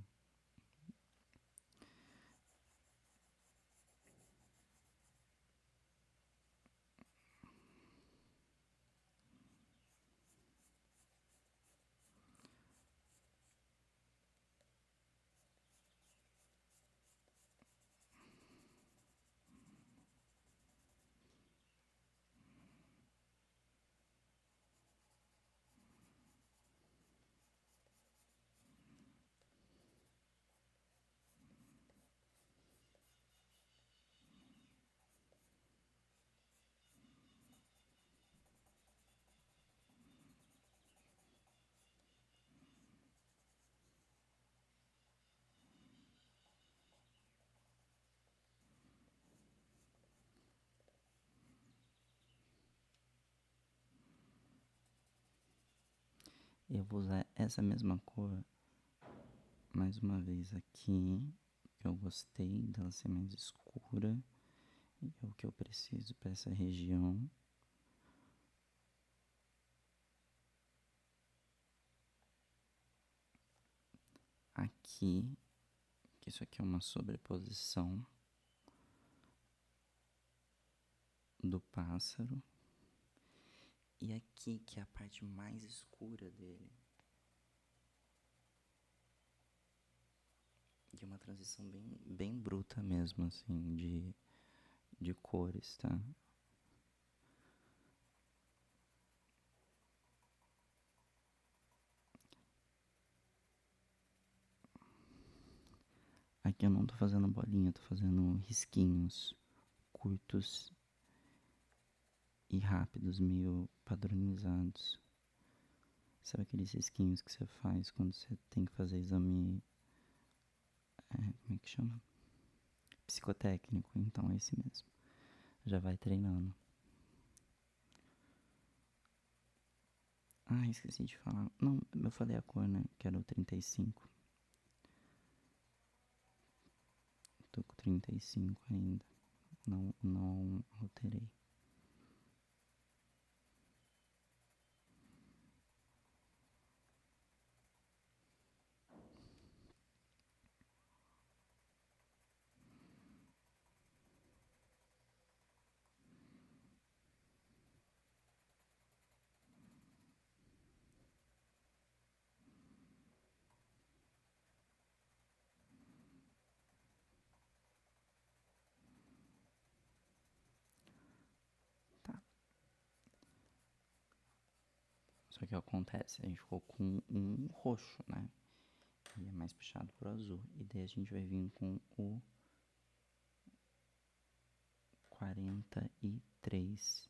Eu vou usar essa mesma cor mais uma vez aqui. Eu gostei dela ser mais escura. E é o que eu preciso para essa região. Aqui, que isso aqui é uma sobreposição do pássaro. E aqui, que é a parte mais escura dele. E é uma transição bem bruta mesmo, assim, de cores, tá? Aqui eu não tô fazendo bolinha, eu tô fazendo risquinhos curtos e rápidos, meio padronizados. Sabe aqueles risquinhos que você faz quando você tem que fazer exame, como é que chama? Psicotécnico, então é esse mesmo. Já vai treinando. Ah, esqueci de falar. Não, eu falei a cor, né? Que era o 35. Tô com 35 ainda. Não alterei. Tá. Só que acontece, a gente ficou com um roxo, né? E é mais puxado pro azul. E daí a gente vai vir com o 43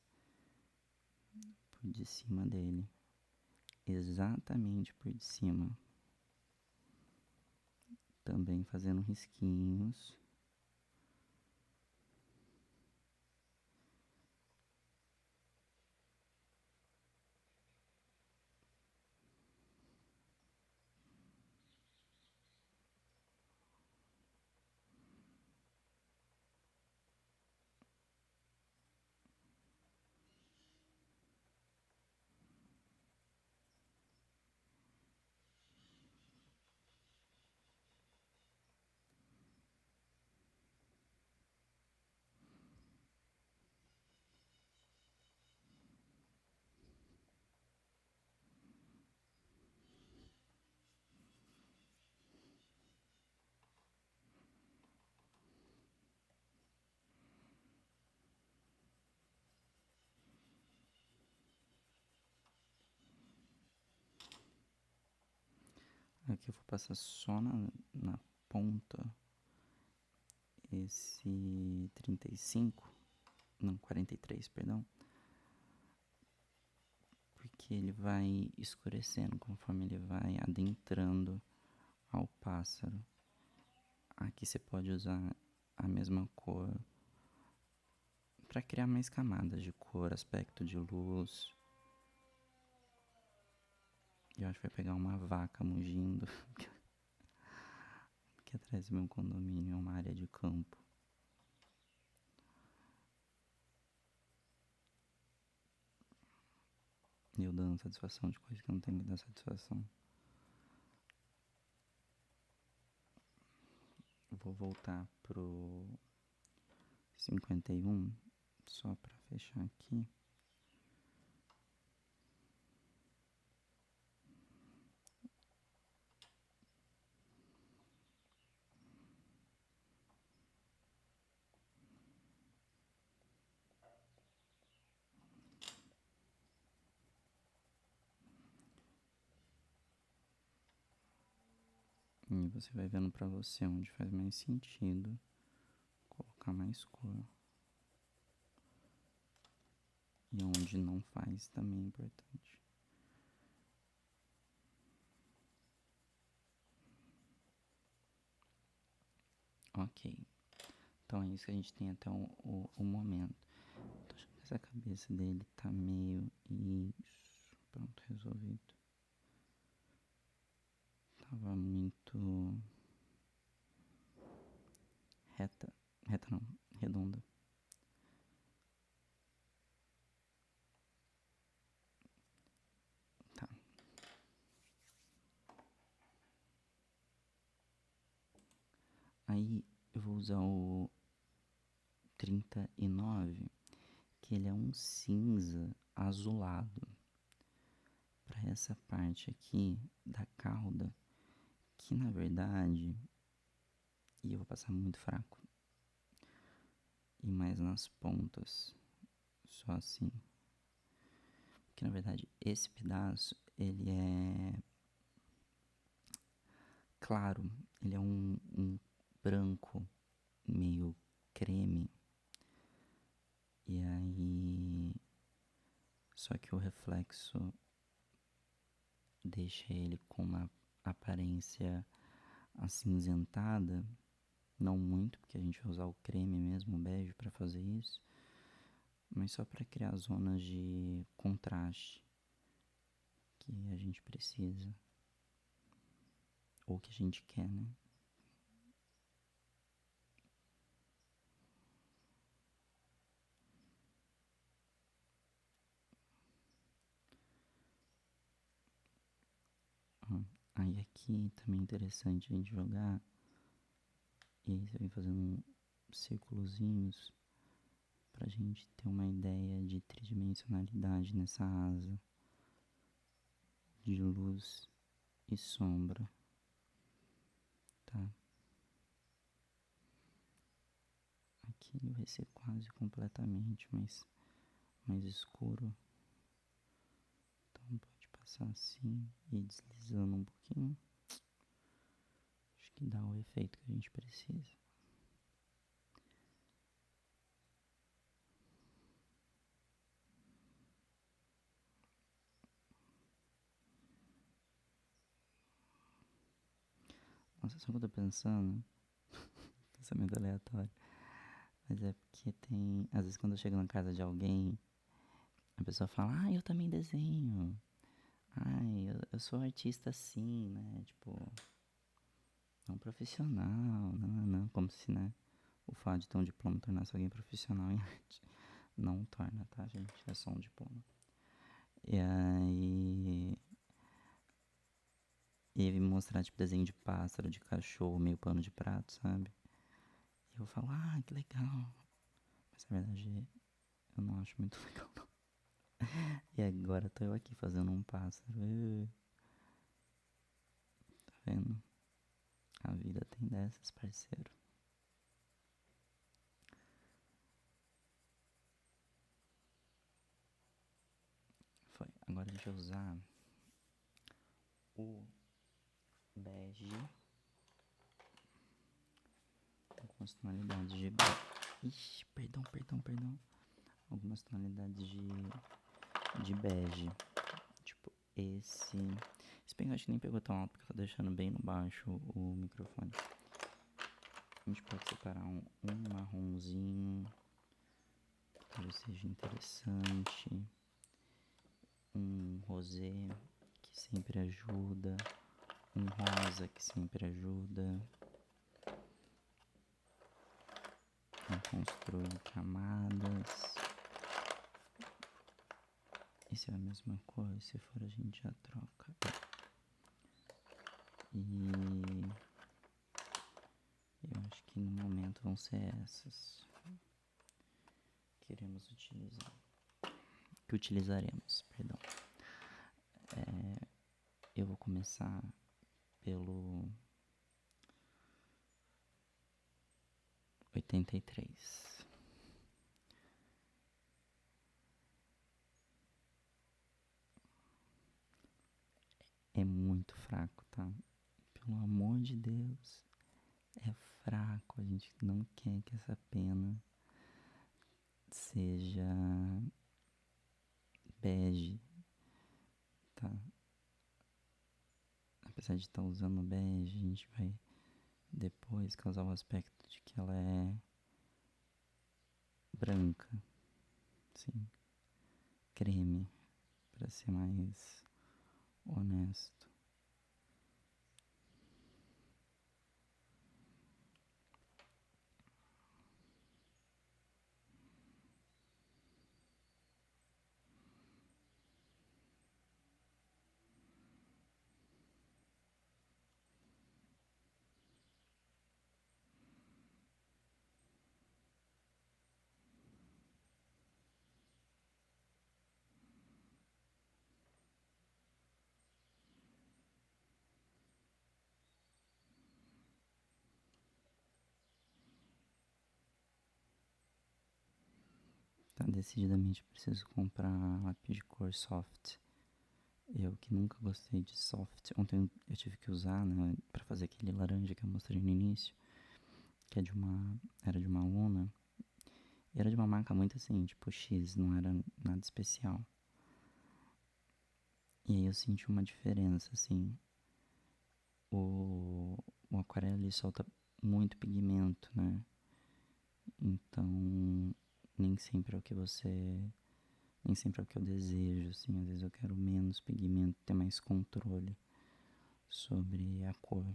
por de cima dele. Exatamente por de cima. Também fazendo risquinhos. Aqui eu vou passar só na ponta esse 35, não, 43, perdão, porque ele vai escurecendo conforme ele vai adentrando ao pássaro. Aqui você pode usar a mesma cor para criar mais camadas de cor, aspecto de luz. E eu acho que vai pegar uma vaca mugindo, porque atrás do meu condomínio é uma área de campo. E eu dando satisfação de coisa que não tem que dar satisfação. Vou voltar pro 51, só pra fechar aqui. E você vai vendo pra você onde faz mais sentido colocar mais cor. E onde não faz também é importante. Ok. Então é isso que a gente tem até o momento. Tô achando que essa cabeça dele tá meio... Isso. Pronto, resolvido. Tava muito... Reta. Reta não. Redonda. Tá. Aí eu vou usar o 39, que ele é um cinza azulado. Para essa parte aqui da cauda, que na verdade, e eu vou passar muito fraco, e mais nas pontas, só assim. Porque na verdade esse pedaço, ele é claro, ele é um branco, meio creme. E aí, só que o reflexo deixa ele com uma aparência acinzentada, não muito, porque a gente vai usar o creme mesmo, o bege, para fazer isso, mas só para criar zonas de contraste que a gente precisa, ou que a gente quer, né? Aí aqui também é interessante a gente jogar, e aí você vem fazendo círculozinhos pra gente ter uma ideia de tridimensionalidade nessa asa, de luz e sombra, tá? Aqui vai ser quase completamente mais escuro, então pode passar assim e ir deslizando um pouquinho. Acho que dá o efeito que a gente precisa. Nossa, só que eu tô pensando, pensamento aleatório, mas é porque tem, às vezes quando eu chego na casa de alguém, a pessoa fala, eu também desenho, eu sou artista assim, né, tipo, não profissional, não, como se, né, o fato de ter um diploma tornasse alguém profissional em arte. Não torna, tá, gente? É só um diploma. E aí. E ele me mostrar, tipo, desenho de pássaro, de cachorro, meio pano de prato, sabe? E eu falo, que legal. Mas na verdade, eu não acho muito legal, não. E agora tô eu aqui fazendo um pássaro. Tá vendo? A vida tem dessas, parceiro. Foi. Agora a gente vai usar o bege. Algumas tonalidades de bege. Ixi, perdão. Algumas tonalidades de bege. Tipo, esse bem, acho que nem pegou tão alto, porque eu tô deixando bem no baixo o microfone. A gente pode separar um marronzinho, que talvez seja interessante. Um rosé, que sempre ajuda. Um rosa, que sempre ajuda. Construir camadas. E se é a mesma cor, se for a gente já troca. E eu acho que no momento vão ser essas que queremos utilizar. Que utilizaremos, perdão. Eu vou começar pelo 83. É muito fraco, tá? Pelo amor de Deus. É fraco. A gente não quer que essa pena seja bege, tá? Apesar de estar usando bege, a gente vai depois causar o aspecto de que ela é branca, sim, creme, para ser mais honesto. Tá, decididamente preciso comprar lápis de cor soft. Eu que nunca gostei de soft. Ontem eu tive que usar, né, pra fazer aquele laranja que eu mostrei no início. que era de uma aluna, e era de uma marca muito assim, tipo X, não era nada especial. E aí eu senti uma diferença, assim, o aquarela ele solta muito pigmento, né? Então, nem sempre é o que você. Nem sempre é o que eu desejo, assim. Às vezes eu quero menos pigmento, ter mais controle sobre a cor.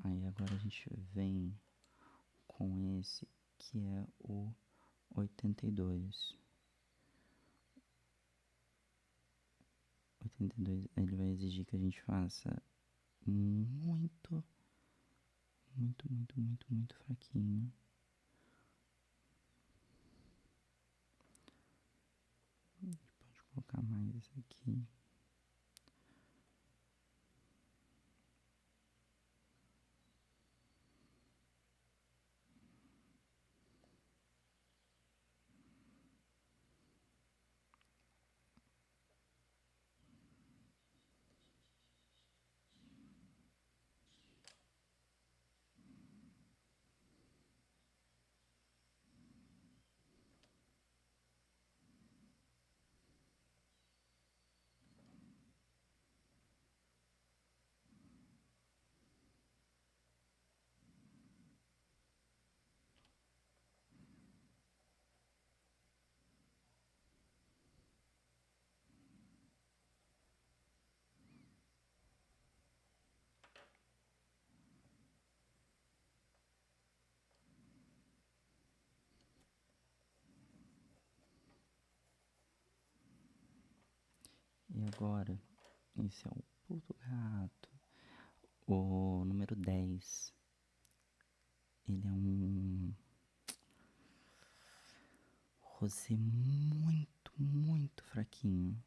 Aí agora a gente vem com esse que é o 82. 82 ele vai exigir que a gente faça muito, muito fraquinho. A gente pode colocar mais esse aqui. E agora, esse é o puto gato. O número 10. Ele é um rosé muito fraquinho.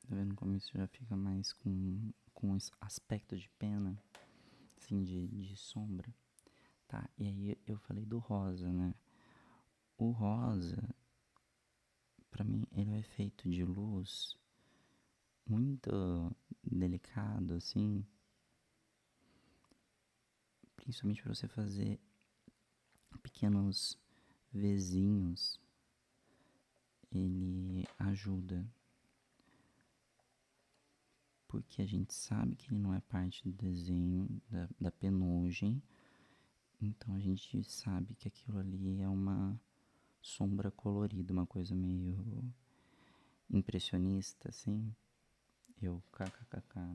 Tá vendo como isso já fica mais com esse aspecto de pena, assim, de sombra. Tá, e aí eu falei do rosa, né? O rosa, pra mim, ele é um efeito de luz muito delicado, assim, principalmente para você fazer pequenos vizinhos, ele ajuda, porque a gente sabe que ele não é parte do desenho, da penugem, então a gente sabe que aquilo ali é uma sombra colorida, uma coisa meio impressionista, assim. Eu, kkkk.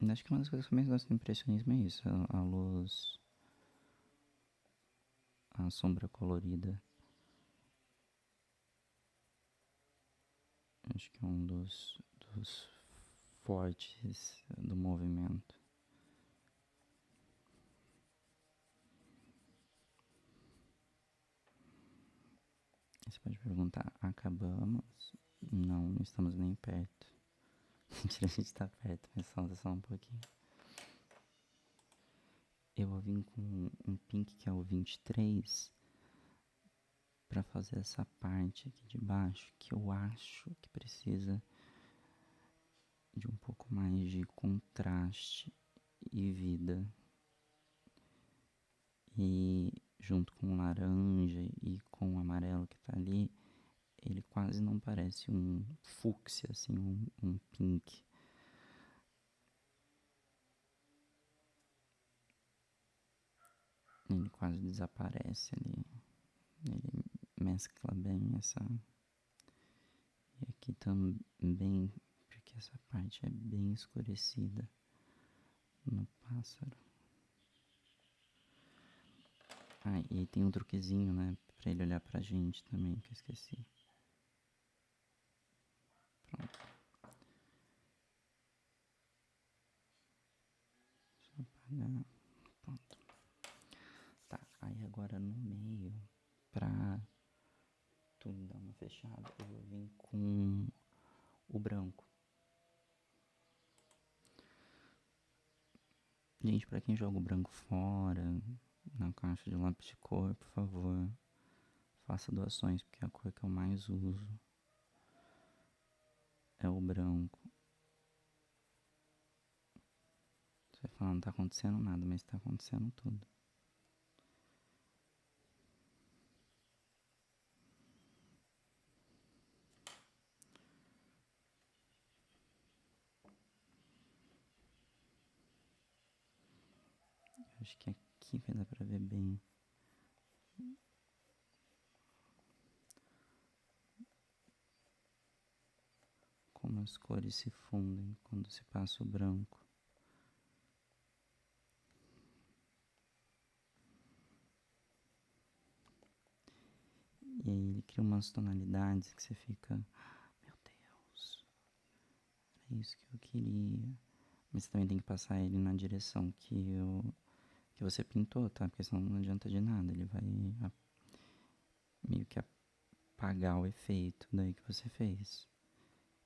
Acho que uma das coisas que eu mais gosto do impressionismo é isso, a luz, a sombra colorida. Acho que é um dos fortes do movimento. Você pode perguntar, acabamos? Não, não estamos nem perto. Mentira, a gente tá perto, mas falta só um pouquinho. Eu vou vir com um pink que é o 23 pra fazer essa parte aqui de baixo que eu acho que precisa de um pouco mais de contraste e vida. E junto com o laranja e com o amarelo que tá ali, ele quase não parece um fúcsia, assim, um pink. Ele quase desaparece ali. Ele mescla bem essa. E aqui também, porque essa parte é bem escurecida no pássaro. Ah, e tem um truquezinho, né? Pra ele olhar pra gente também, que eu esqueci. Pronto. Só apagar. Pronto. Tá, aí agora no meio, pra tudo dar uma fechada, eu vou vir com o branco. Gente, pra quem joga o branco fora, na caixa de lápis de cor, por favor, faça doações, porque a cor que eu mais uso é o branco. Você vai falar, não tá acontecendo nada, mas tá acontecendo tudo. Acho que aqui vai dar pra ver bem. Como as cores se fundem quando se passa o branco. E aí ele cria umas tonalidades que você fica, meu Deus, era isso que eu queria. Mas você também tem que passar ele na direção que você pintou, tá? Porque senão não adianta de nada. Ele vai meio que apagar o efeito daí que você fez.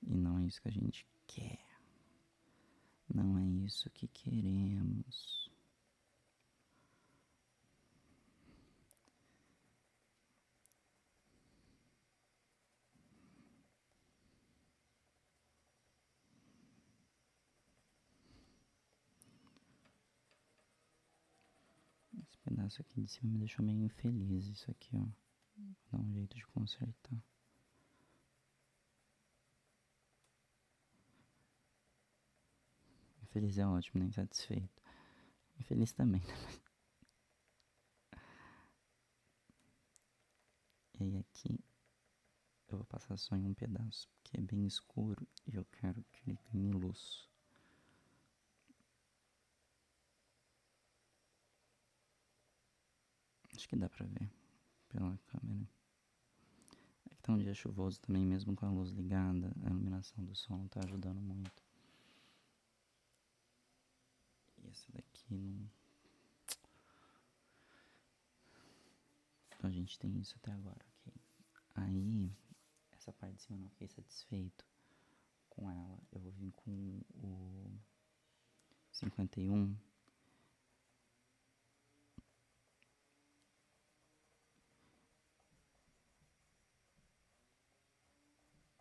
E não é isso que a gente quer. Não é isso que queremos. Esse pedaço aqui de cima me deixou meio infeliz. Isso aqui, ó. Vou dar um jeito de consertar. Infeliz é ótimo, nem satisfeito. Infeliz também, né? E aí aqui eu vou passar só em um pedaço, porque é bem escuro e eu quero que ele tenha luz. Acho que dá pra ver pela câmera. É que tá um dia chuvoso também, mesmo com a luz ligada, a iluminação do sol não tá ajudando muito. E essa daqui não. Então a gente tem isso até agora, ok? Aí, essa parte de cima eu não fiquei satisfeito com ela. Eu vou vir com o 51.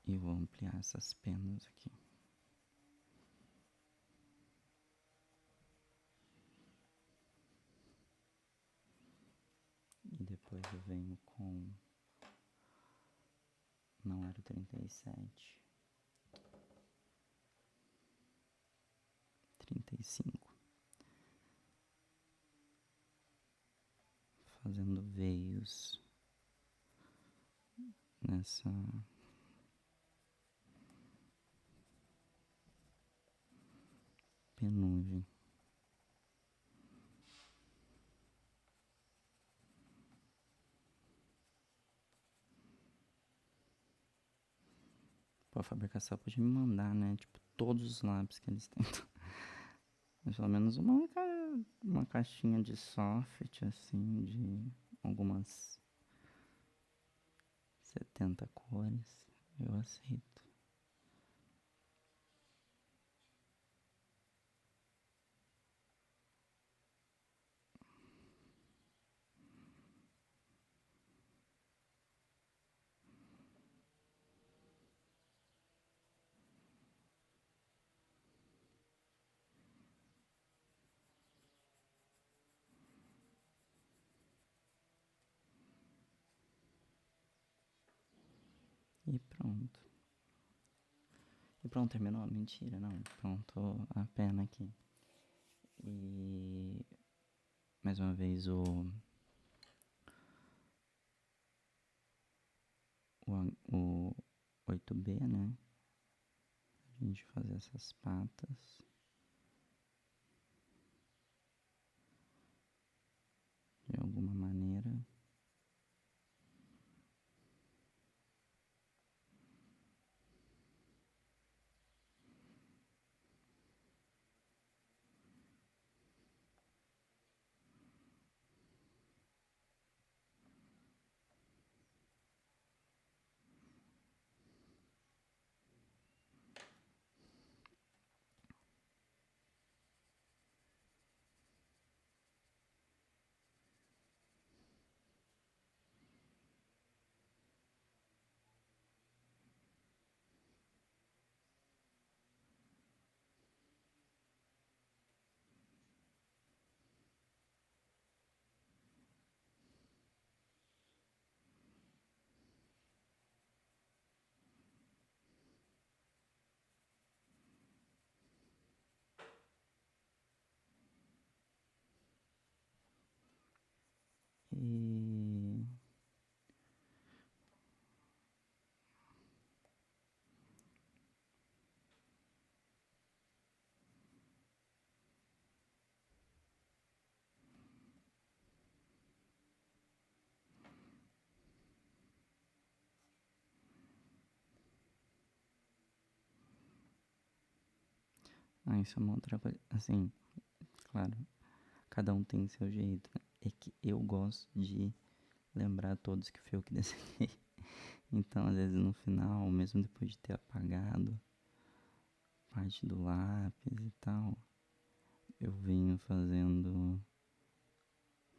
E vou ampliar essas penas aqui. E depois eu venho com. Não era o 37. 35. Fazendo veios nessa penugem. Pô, a Faber-Castell podia me mandar, né? Tipo, todos os lápis que eles tentam. Mas pelo menos uma caixinha de soft, assim, de algumas 70 cores. Eu aceito. E pronto. E pronto, terminou? Mentira, não. Pronto, a pena aqui. E mais uma vez o 8B, né? A gente fazer essas patas. De alguma maneira. E isso é uma outra coisa. Assim, claro, cada um tem seu jeito, né? É que eu gosto de lembrar todos que foi eu que desenhei. Então, às vezes no final, mesmo depois de ter apagado parte do lápis e tal, eu venho fazendo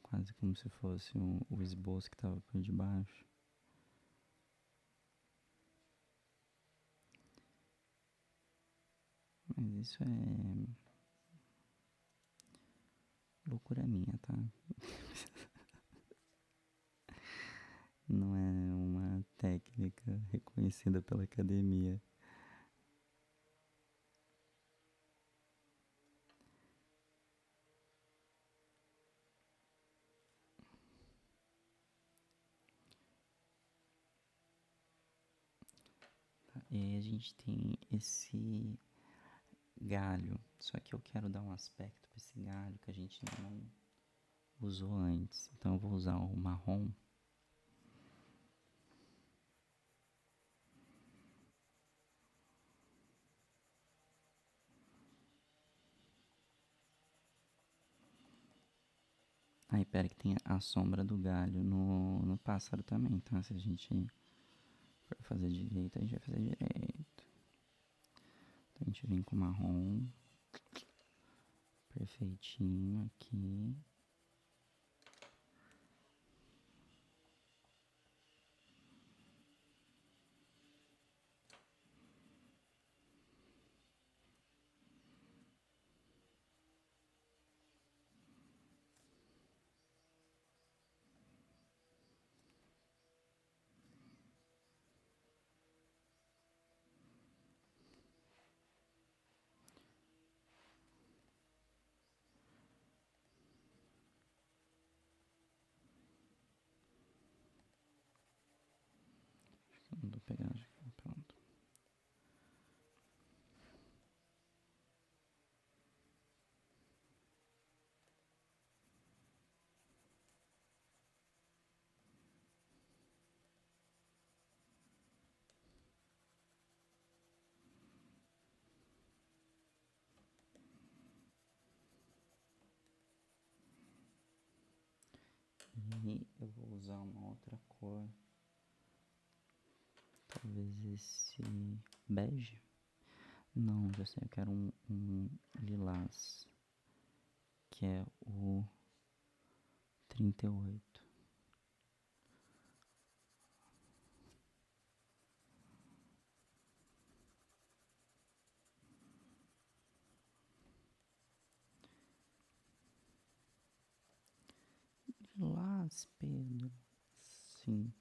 quase como se fosse o esboço que tava por debaixo. Mas isso é loucura minha, tá? Não é uma técnica reconhecida pela academia. Tá? E aí a gente tem esse galho, só que eu quero dar um aspecto pra esse galho que a gente não usou antes. Então eu vou usar o marrom. Aí, pera que tem a sombra do galho no pássaro também, tá? Se a gente for fazer direito, a gente vai fazer direito. Então a gente vem com o marrom perfeitinho aqui. Vou pegar aqui, pronto. E eu vou usar uma outra cor. Talvez esse bege. Não, já sei, eu quero um lilás, que é o 38. Lilás, Pedro. Sim.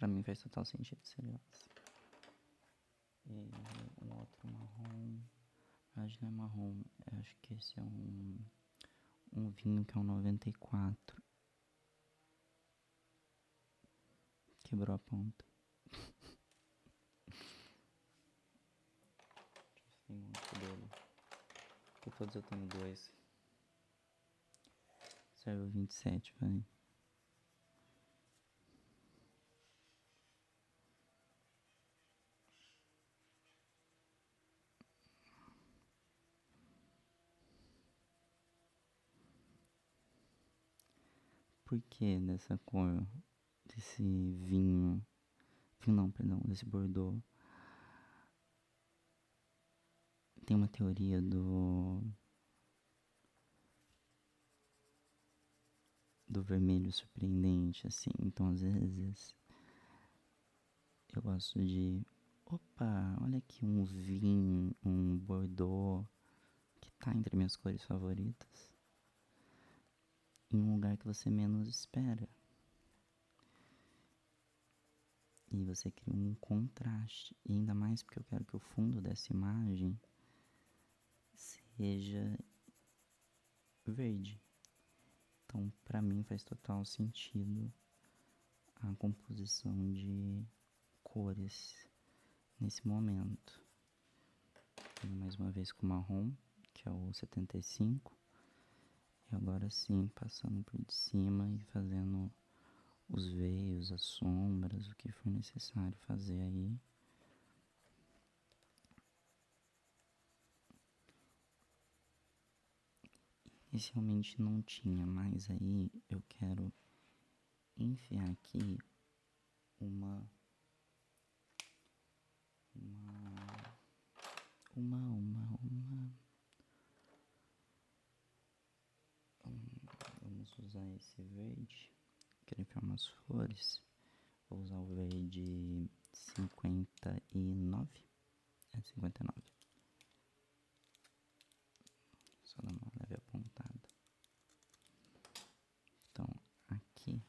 pra mim faz total sentido ser elas. E um outro marrom, acho que não é marrom, acho que esse é um vinho que é um 94. Quebrou a ponta. Deixa eu ver se tem outro dele. Porque todos eu tenho dois. Serve o 27, vai. Por que dessa cor, desse vinho? Vinho não, perdão, desse Bordeaux. Tem uma teoria do vermelho surpreendente, assim. Então, às vezes, eu gosto de... Opa, olha aqui um vinho, um Bordeaux, que tá entre minhas cores favoritas. Em um lugar que você menos espera. E você cria um contraste. E ainda mais porque eu quero que o fundo dessa imagem seja verde. Então, pra mim faz total sentido a composição de cores nesse momento. Indo mais uma vez com o marrom, que é o 75. E agora sim, passando por de cima e fazendo os veios, as sombras, o que for necessário fazer aí. Inicialmente não tinha, mas aí eu quero enfiar aqui uma vamos usar esse verde. Quero enfiar umas flores. Vou usar o verde 59. É 59. Só dar uma leve apontada. Então, aqui.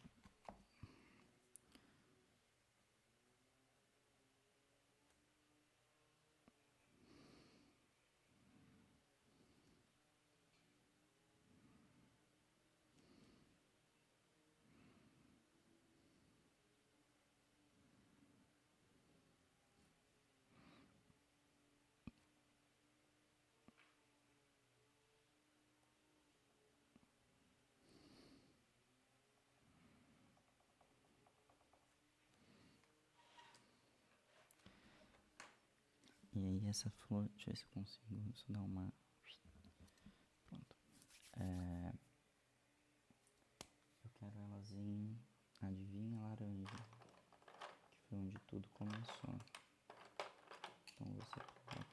E aí essa flor, deixa eu ver se eu consigo isso dar uma... Pronto. Eu quero elas em adivinha laranja, que foi onde tudo começou. Então você coloca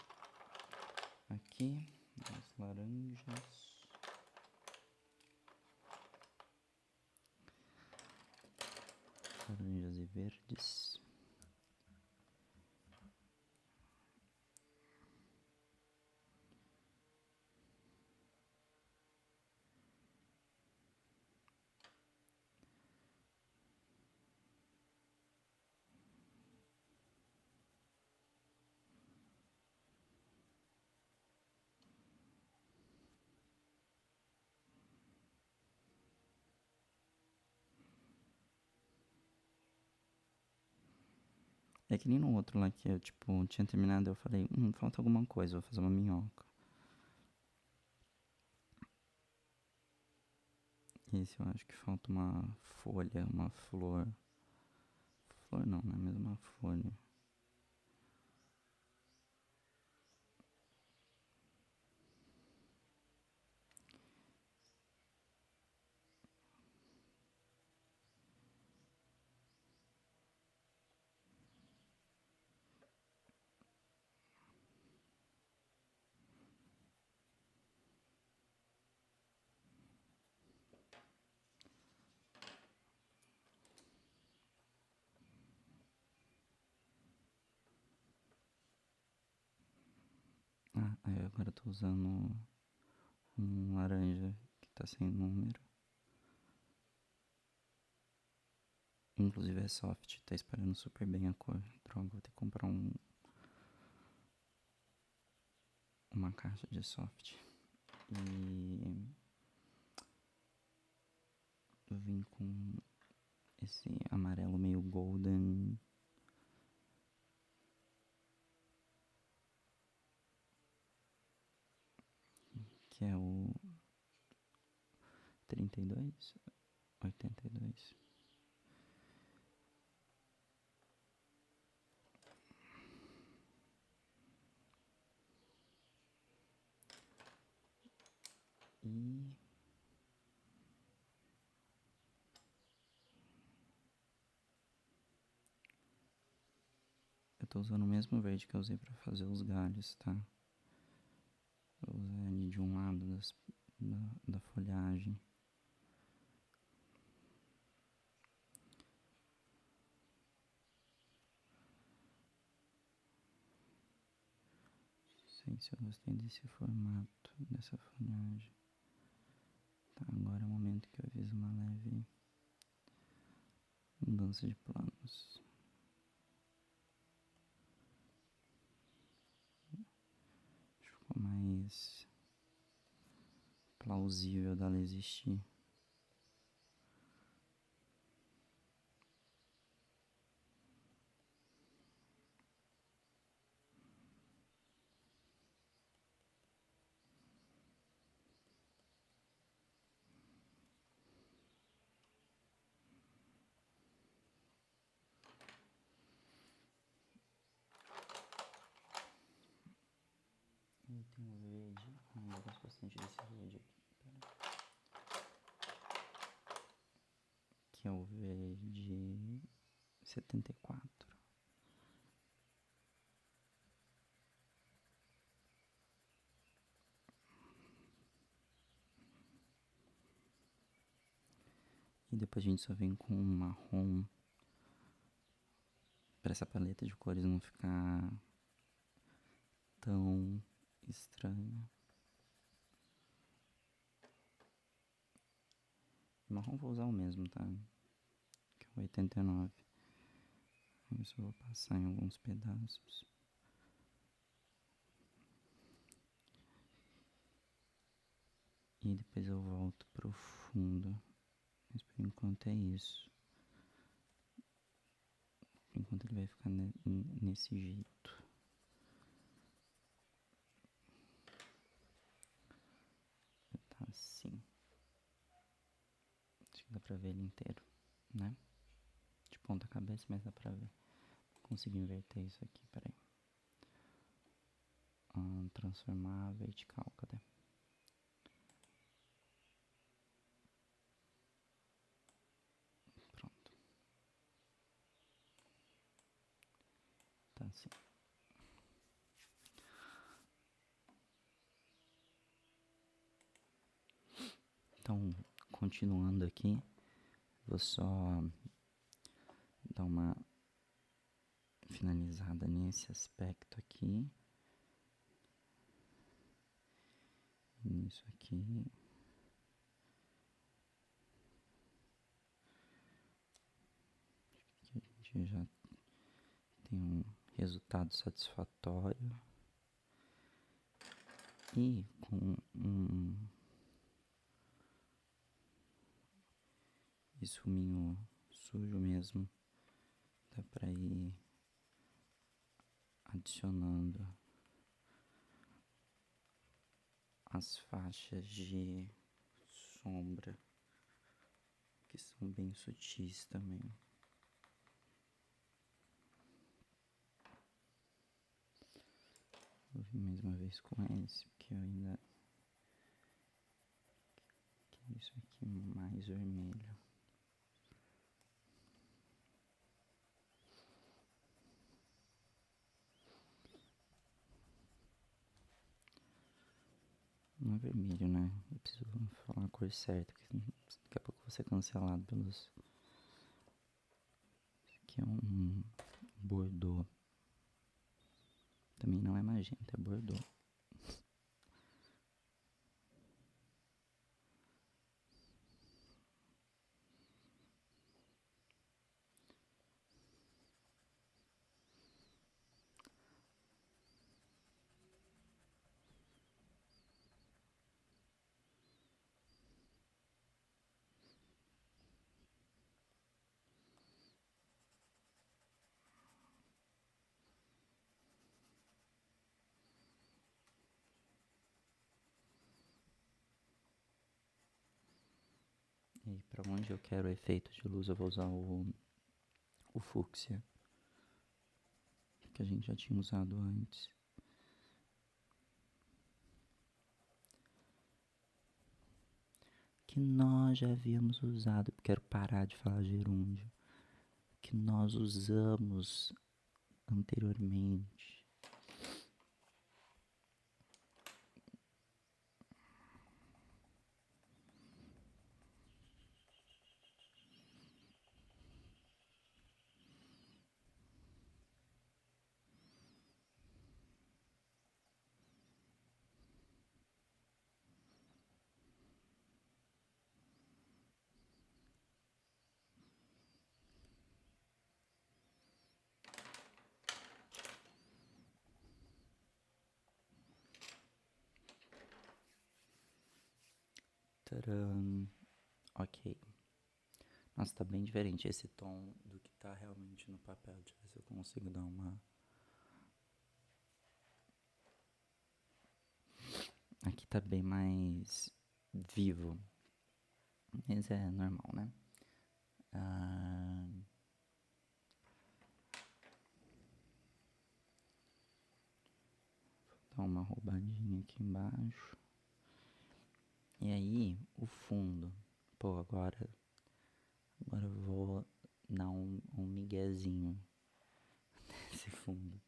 aqui as laranjas. Laranjas e verdes. É que nem no outro lá que eu, tipo, tinha terminado, eu falei, falta alguma coisa, vou fazer uma minhoca. Esse eu acho que falta uma folha, uma flor. Flor não, não é mesmo uma folha. Ah, aí agora eu tô usando um laranja que tá sem número. Inclusive é soft, tá espalhando super bem a cor. Droga, vou ter que comprar uma caixa de soft. E eu vim com esse amarelo meio golden. Que é o 32, 82. E eu tô usando o mesmo verde que eu usei pra fazer os galhos, tá? Eu usei ali de um lado da folhagem. Não sei se eu gostei desse formato, dessa folhagem. Tá, agora é o momento que eu fiz uma leve mudança de planos. Ficou mais plausível dela existir. E tem um verde, eu gosto bastante desse verde aqui. Que é o verde 74. E depois a gente só vem com um marrom para essa paleta de cores não ficar tão estranha. O marrom vou usar o mesmo, tá? Que é o 89. Eu só vou passar em alguns pedaços. E depois eu volto pro fundo. Mas por enquanto é isso. Por enquanto ele vai ficar nesse jeito. Tá assim. Acho que dá pra ver ele inteiro, né? De ponta cabeça, mas dá pra ver. Consegui inverter isso aqui, peraí. Transformar vertical, cadê? Pronto. Tá assim. Então, continuando aqui, vou só dar uma finalizada nesse aspecto aqui. Nisso aqui. Aqui a gente já tem um resultado satisfatório. E com esfuminho sujo mesmo, dá pra ir adicionando as faixas de sombra, que são bem sutis também. Vou vir mais uma vez com esse, porque eu ainda quero isso aqui mais vermelho. Não é vermelho, né? Eu preciso falar a cor certa, porque daqui a pouco eu vou ser cancelado pelos... Esse aqui é um bordô. Também não é magenta, é bordô. pra onde eu quero o efeito de luz, eu vou usar o fúcsia, que a gente já tinha usado antes. Que nós já havíamos usado, quero parar de falar gerúndio, que nós usamos anteriormente. Tcharam. Ok. Nossa, tá bem diferente esse tom do que tá realmente no papel. Deixa eu ver se eu consigo dar uma... Aqui tá bem mais vivo. Mas é normal, né? Vou dar uma roubadinha aqui embaixo. E aí, o fundo. Pô, agora eu vou dar um miguezinho nesse fundo.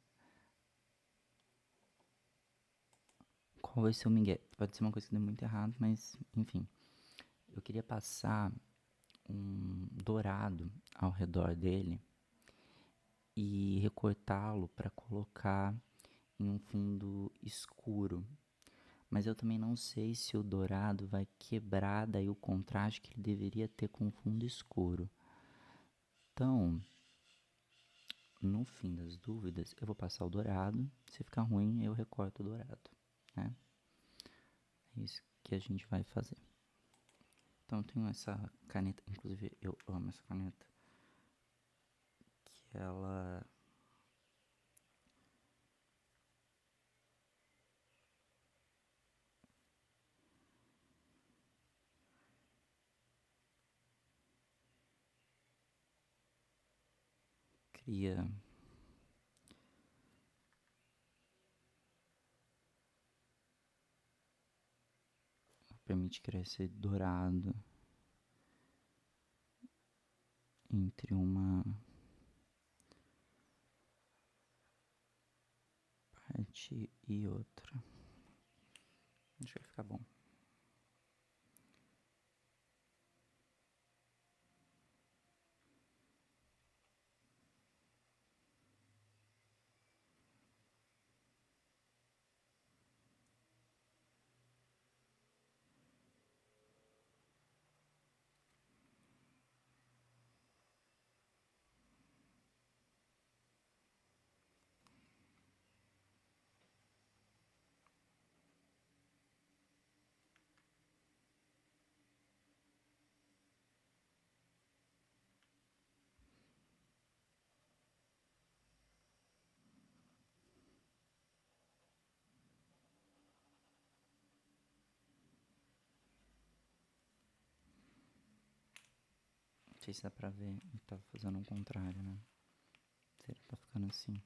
Qual vai ser o migué? Pode ser uma coisa que dê muito errado, mas enfim. Eu queria passar um dourado ao redor dele e recortá-lo para colocar em um fundo escuro. Mas eu também não sei se o dourado vai quebrar daí o contraste que ele deveria ter com o fundo escuro. Então, no fim das dúvidas, eu vou passar o dourado. Se ficar ruim, eu recorto o dourado, né? É isso que a gente vai fazer. Então, eu tenho essa caneta. Inclusive, eu amo essa caneta. Que ela... cria... permite crescer dourado entre uma parte e outra. Acho que vai ficar bom. Não sei se dá pra ver, ele tá fazendo um contrário, né? Se ele tá ficando assim.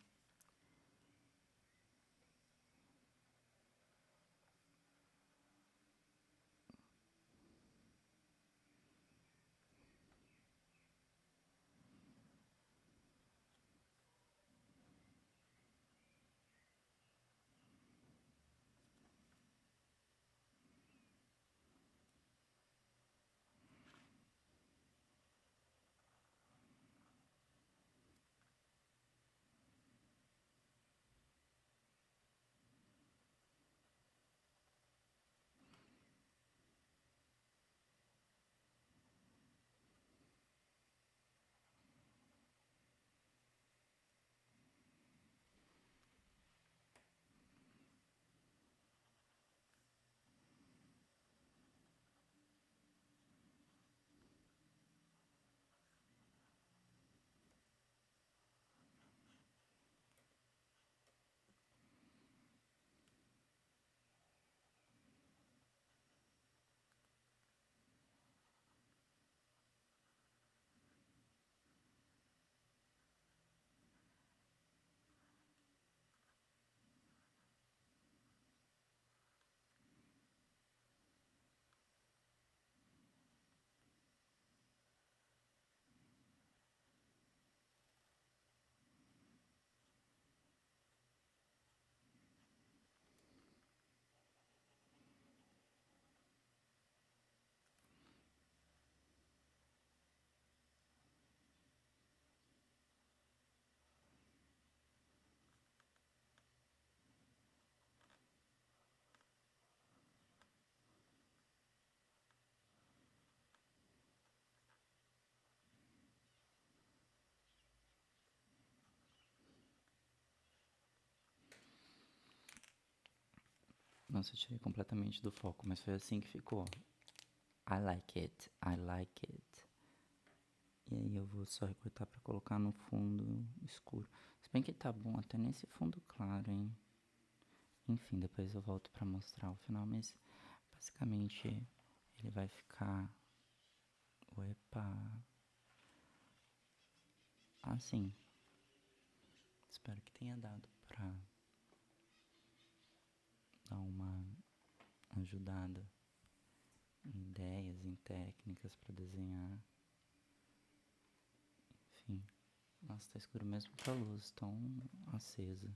Nossa, eu tirei completamente do foco, mas foi assim que ficou. I like it, I like it. E aí eu vou só recortar pra colocar no fundo escuro. Se bem que tá bom até nesse fundo claro, hein? Enfim, depois eu volto pra mostrar o final, mas basicamente ele vai ficar... Opa! Assim. Espero que tenha dado pra dar uma ajudada em ideias, em técnicas pra desenhar. Enfim. Nossa, tá escuro mesmo com a luz tão acesa.